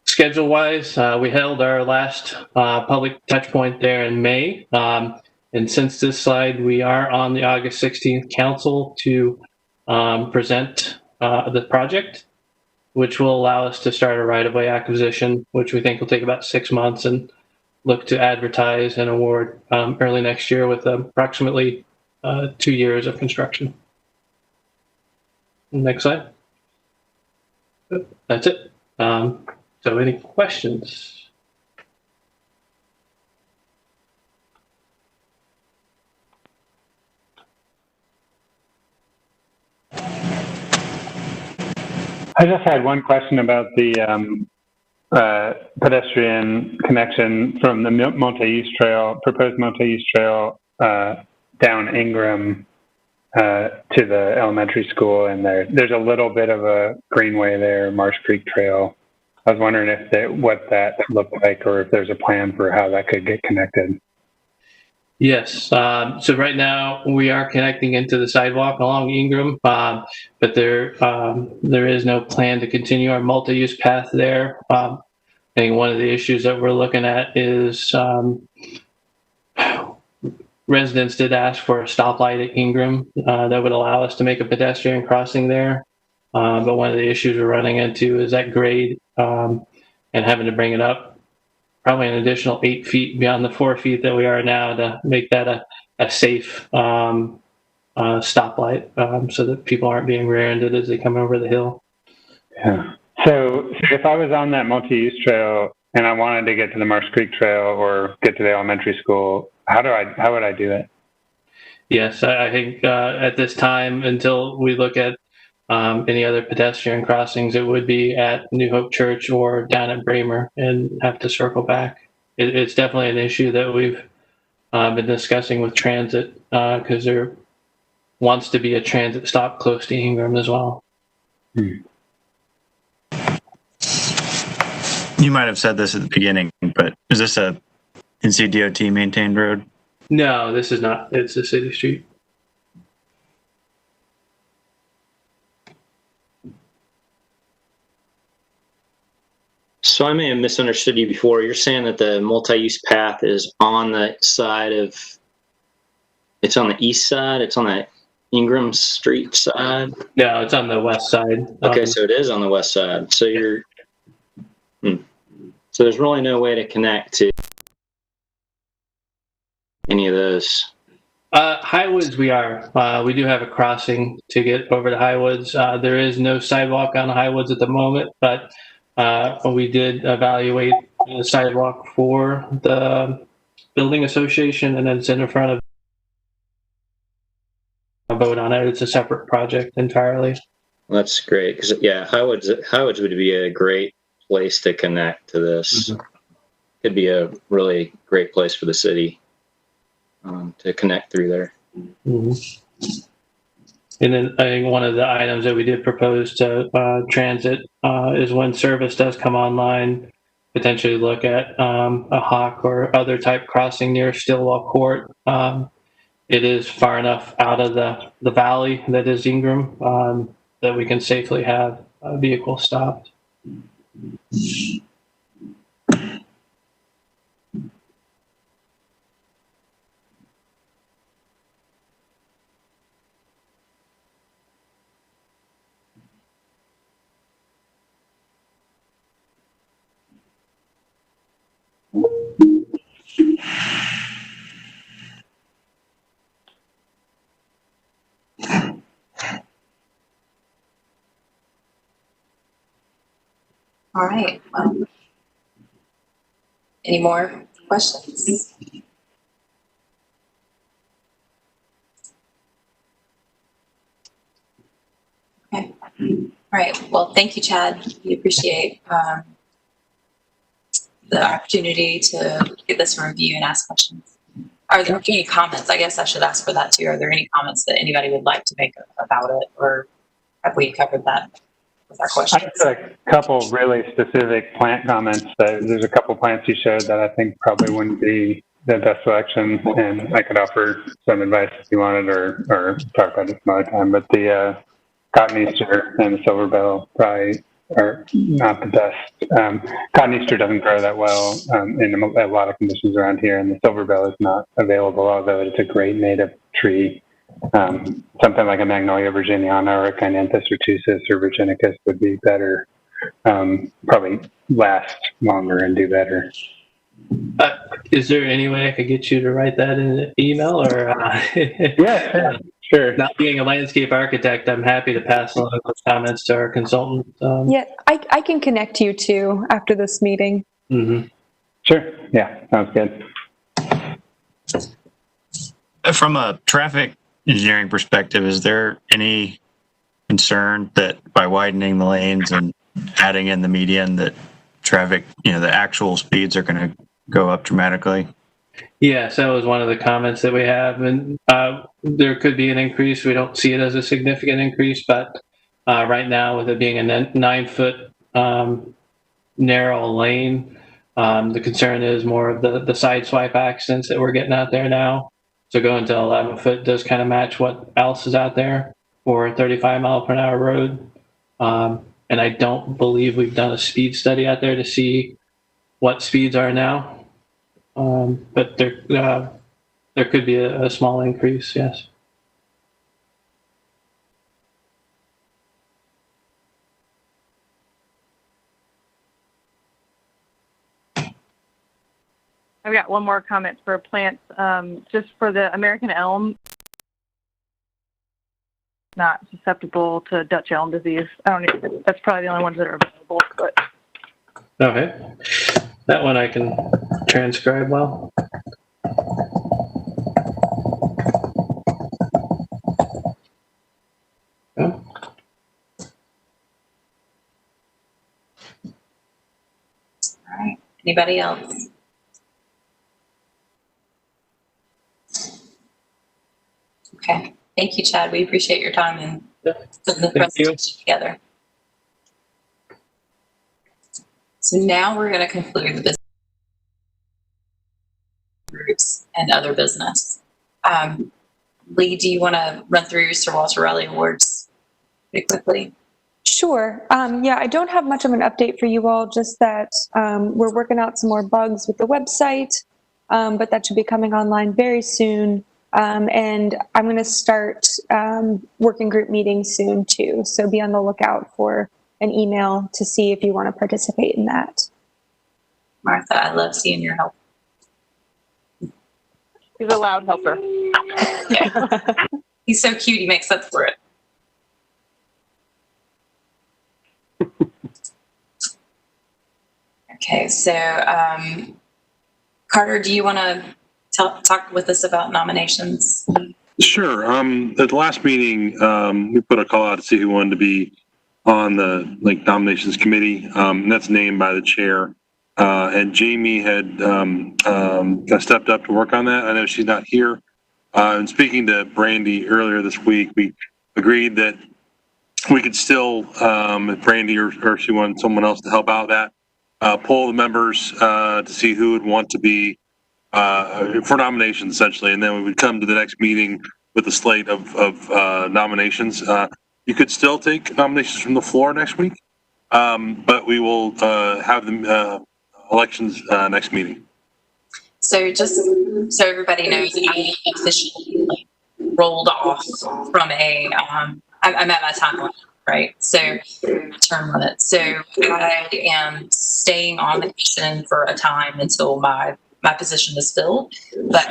Schedule-wise, we held our last public touch point there in May. And since this slide, we are on the August 16th council to present the project, which will allow us to start a right-of-way acquisition, which we think will take about 6 months, and look to advertise and award early next year with approximately 2 years of construction. Next slide. That's it. So any questions? I just had one question about the pedestrian connection from the multi-use trail, proposed multi-use trail down Ingram to the elementary school, and there's a little bit of a greenway there, Marsh Creek Trail. I was wondering what that looked like, or if there's a plan for how that could get connected. Yes. So right now we are connecting into the sidewalk along Ingram, but there is no plan to continue our multi-use path there. I think one of the issues that we're looking at is residents did ask for a stoplight at Ingram that would allow us to make a pedestrian crossing there. But one of the issues we're running into is that grade and having to bring it up probably an additional 8 feet beyond the 4 feet that we are now to make that a safe stoplight so that people aren't being rear-ended as they come over the hill. Yeah. So if I was on that multi-use trail and I wanted to get to the Marsh Creek Trail or get to the elementary school, how would I do it? Yes, I think at this time, until we look at any other pedestrian crossings, it would be at New Hope Church or down at Bramer and have to circle back. It's definitely an issue that we've been discussing with transit because there wants to be a transit stop close to Ingram as well. You might have said this at the beginning, but is this a NCDOT maintained road? No, this is not. It's a city street. So I may have misunderstood you before. You're saying that the multi-use path is on the side of, it's on the east side, it's on the Ingram Street side? No, it's on the west side. Okay, so it is on the west side. So so there's really no way to connect to any of those. Highwoods, we do have a crossing to get over to Highwoods. There is no sidewalk on Highwoods at the moment, but we did evaluate the sidewalk for the building association, and then it's in front of a vote on it. It's a separate project entirely. Well, that's great, because Highwoods would be a great place to connect to this. Mm-hmm. Could be a really great place for the city to connect through there. Mm-hmm. And then I think one of the items that we did propose to transit is when service does come online, potentially look at a Hawk or other type crossing near Stillwell Court. It is far enough out of the valley that is Ingram that we can safely have a vehicle stopped. All right. Well, any more questions? Okay. All right. Well, thank you, Chad. We appreciate the opportunity to get this review and ask questions. Are there any comments? I guess I should ask for that too. Are there any comments that anybody would like to make about it, or have we covered that with our questions? I have a couple really specific plant comments. There's a couple plants you showed that I think probably wouldn't be the best selection, and I could offer some advice if you wanted, or talk about it some other time. But the cotton Easter and the silver bell probably are not the best. Cotton Easter doesn't grow that well in a lot of conditions around here, and the silver bell is not available, although it's a great native tree. Something like a Magnolia virginiana or a Cynanthus retusus or virginicus would be better, probably last longer and do better. Is there any way I could get you to write that in an email, or? Yeah, sure. Not being a landscape architect, I'm happy to pass along those comments to our consultant. Yeah, I can connect you too after this meeting. Mm-hmm. Sure. Yeah, sounds good. From a traffic engineering perspective, is there any concern that by widening the lanes and adding in the median that traffic, the actual speeds are going to go up dramatically? Yes, that was one of the comments that we have, and there could be an increase. We don't see it as a significant increase, but right now, with it being a 9-foot narrow lane, the concern is more of the side swipe accidents that we're getting out there now. So going to 11-foot does kind of match what else is out there for a 35-mile-per-hour road. And I don't believe we've done a speed study out there to see what speeds are now. But there could be a small increase, yes. I've got one more comment for plants, just for the American elm. Not susceptible to Dutch elm disease. I don't know. That's probably the only ones that are available. But Okay. That one I can transcribe well. Yeah. All right. Anybody else? Okay. Thank you, Chad. We appreciate your time and putting the presentation together. So now we're going to conclude the business groups and other business. Lee, do you want to run through your Sir Walter Raleigh Awards pretty quickly? Sure. Yeah, I don't have much of an update for you all, just that we're working out some more bugs with the website, but that should be coming online very soon. And I'm going to start working group meetings soon too. So be on the lookout for an email to see if you want to participate in that. Martha, I love seeing your help. he's a loud helper. Yeah. He's so cute, he makes up for it. Okay, so Carter, do you want to talk with us about nominations? Sure. At the last meeting, we put a call out to see who wanted to be on the nominations committee. And that's named by the chair. And Jamie had stepped up to work on that. I know she's not here. And speaking to Brandy earlier this week, we agreed that we could still, if Brandy or she wanted someone else to help out that, poll the members to see who would want to be for nominations, essentially. And then we would come to the next meeting with a slate of nominations. You could still take nominations from the floor next week, but we will have the elections next meeting. So just so everybody knows, I officially rolled off from I'm at my timeline, right? So term limit. So I am staying on the commission for a time until my position is filled, but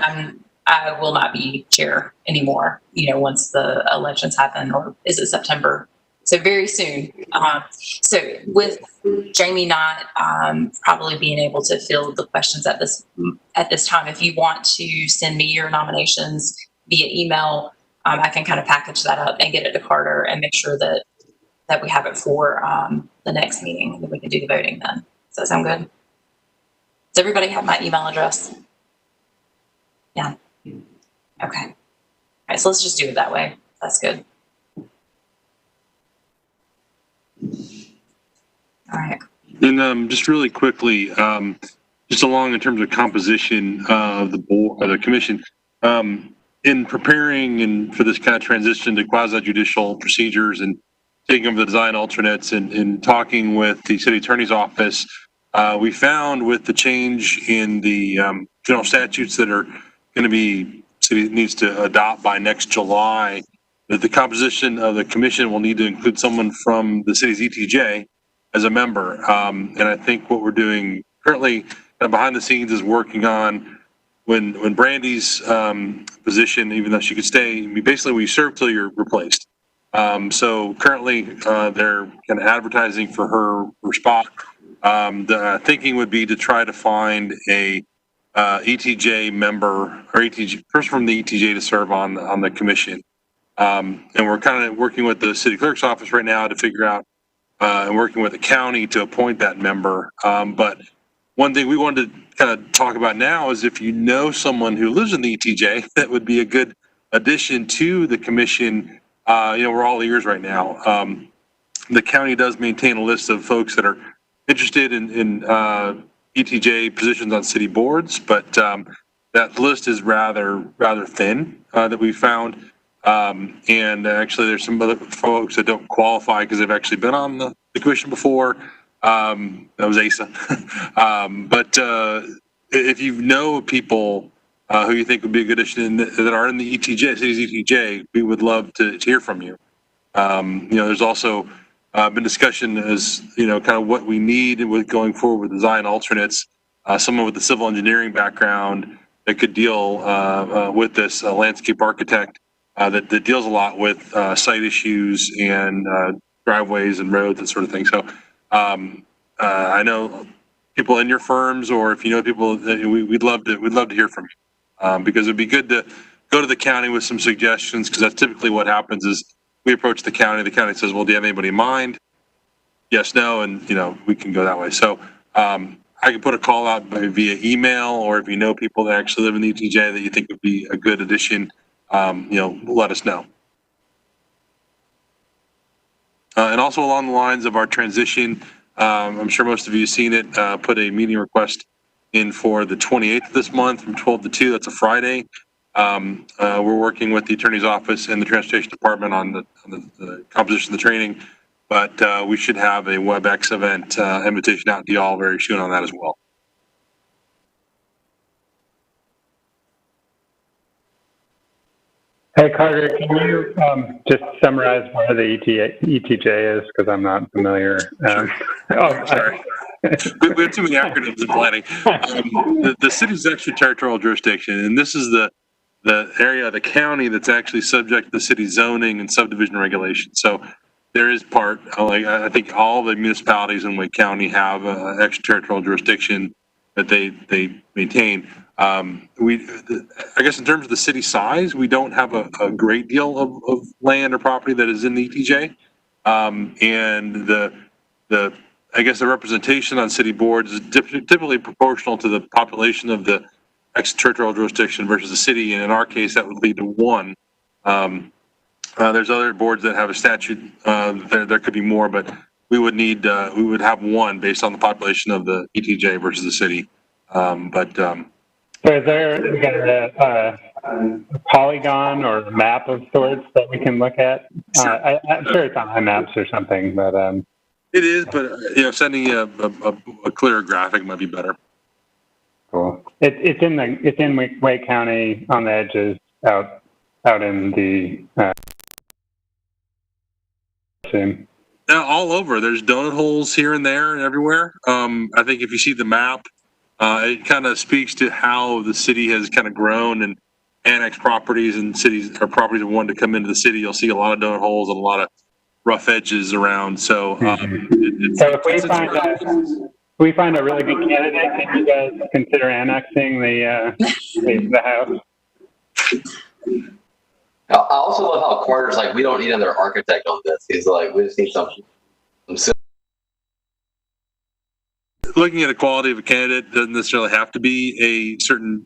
I will not be chair anymore, once the elections happen, or is it September? So very soon. So with Jamie not probably being able to field the questions at this time, if you want to send me your nominations via email, I can kind of package that up and get it to Carter and make sure that we have it for the next meeting, and we can do the voting then. Does that sound good? Does everybody have my email address? Yeah. Okay. All right, so let's just do it that way. That's good. All right. And just really quickly, just along in terms of composition of the board, of the commission, in preparing and for this kind of transition to quasi-judicial procedures and taking over the design alternates and talking with the city attorney's office, we found with the change in the general statutes that are going to be city needs to adopt by next July, that the composition of the commission will need to include someone from the city's ETJ as a member. And I think what we're doing currently behind the scenes is working on when Brandy's position, even though she could stay, basically we serve till you're replaced. So currently they're kind of advertising for her spot. The thinking would be to try to find a ETJ member or ETJ person from the ETJ to serve on the commission. And we're kind of working with the city clerk's office right now to figure out and working with the county to appoint that member. But one thing we wanted to kind of talk about now is if you know someone who lives in the ETJ, that would be a good addition to the commission. We're all ears right now. The county does maintain a list of folks that are interested in ETJ positions on city boards, but that list is rather thin that we found. And actually there's some other folks that don't qualify because they've actually been on the commission before. That was Asa. But if you know people who you think would be a good addition that are in the ETJ, city's ETJ, we would love to hear from you. There's also been discussion as, kind of what we need with going forward with design alternates, someone with a civil engineering background that could deal with this, landscape architect that deals a lot with site issues and driveways and roads and sort of thing. So I know people in your firms, or if you know people, we'd love to hear from you because it'd be good to go to the county with some suggestions, because that's typically what happens is we approach the county says, well, do you have anybody in mind? Yes, no, and we can go that way. So I can put a call out via email, or if you know people that actually live in the ETJ that you think would be a good addition, let us know. And also along the lines of our transition, I'm sure most of you have seen it, put a meeting request in for the 28th of this month from 12 to 2. That's a Friday. We're working with the attorney's office and the transportation department on the composition of the training, but we should have a WebEx event invitation out to y'all very soon on that as well. Hey, Carter, can you just summarize where the ETJ is? Because I'm not familiar. Sorry. We have too many acronyms in planning. The city's extraterritorial jurisdiction, and this is the area of the county that's actually subject to the city zoning and subdivision regulations. So there is part, I think all the municipalities in Wake County have extraterritorial jurisdiction that they maintain. I guess in terms of the city size, we don't have a great deal of land or property that is in the ETJ. And I guess the representation on city boards is typically proportional to the population of the extraterritorial jurisdiction versus the city. And in our case, that would lead to one. There's other boards that have a statute. There could be more, but we would have one based on the population of the ETJ versus the city. So is there a polygon or a map of sorts that we can look at? I'm sure it's on iMaps or something, but it is. But sending a clearer graphic might be better. Cool. It's in Wake County on the edges, out in the. All over. There's donut holes here and there and everywhere. I think if you see the map. It kind of speaks to how the city has kind of grown and annexed properties, and cities or properties that wanted to come into the city. You'll see a lot of donut holes and a lot of rough edges around. So, so if we find a really good candidate, can you guys consider annexing the house? I also love how Carter's like, we don't need another architect on this. He's like, we just need some looking at the quality of a candidate doesn't necessarily have to be a certain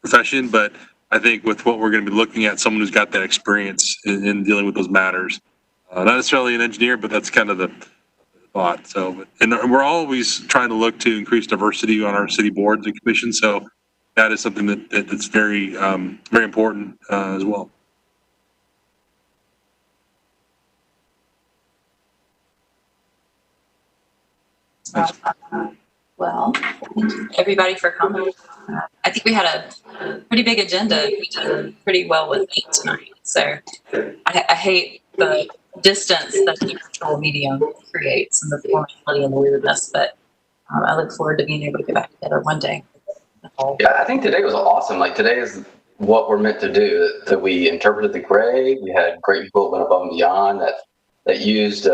profession, but I think with what we're going to be looking at, someone who's got that experience in dealing with those matters. Not necessarily an engineer, but that's kind of the thought. So, and we're always trying to look to increase diversity on our city boards and commissions. So that is something that's very, very important as well. Well, thank you everybody for coming. I think we had a pretty big agenda. We did pretty well with it tonight. So I hate the distance that the virtual medium creates and the formality and the weirdness, but I look forward to being able to get back together one day. Yeah, I think today was awesome. Like today is what we're meant to do. That we interpreted the gray. We had great people that went above and beyond that used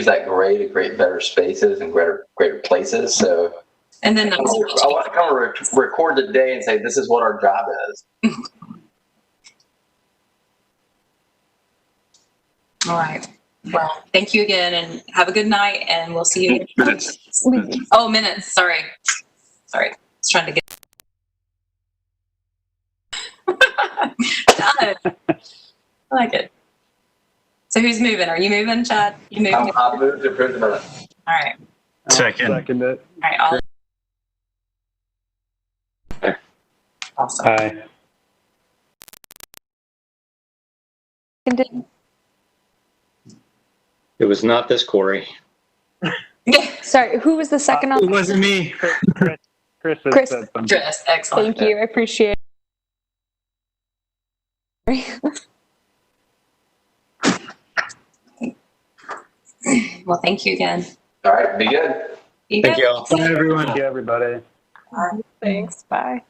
that gray to create better spaces and greater places. So, and then I want to come record the day and say this is what our job is. All right. Well, thank you again, and have a good night. And we'll see you. Minutes. Oh, minutes. Sorry. I was trying to get. Done. I like it. So who's moving? Are you moving, Chad? You moving? I'll move to approve the minute. All right. Second it. All right. Awesome. Aye. It was not this Corey. Sorry, who was the second on? It wasn't me. Chris Chris. said something. Chris, excellent. Thank you. I appreciate it. Well, thank you again. All right, be good. Be Thank good. you all. Bye, everyone. Thank you, everybody. Thanks. Bye.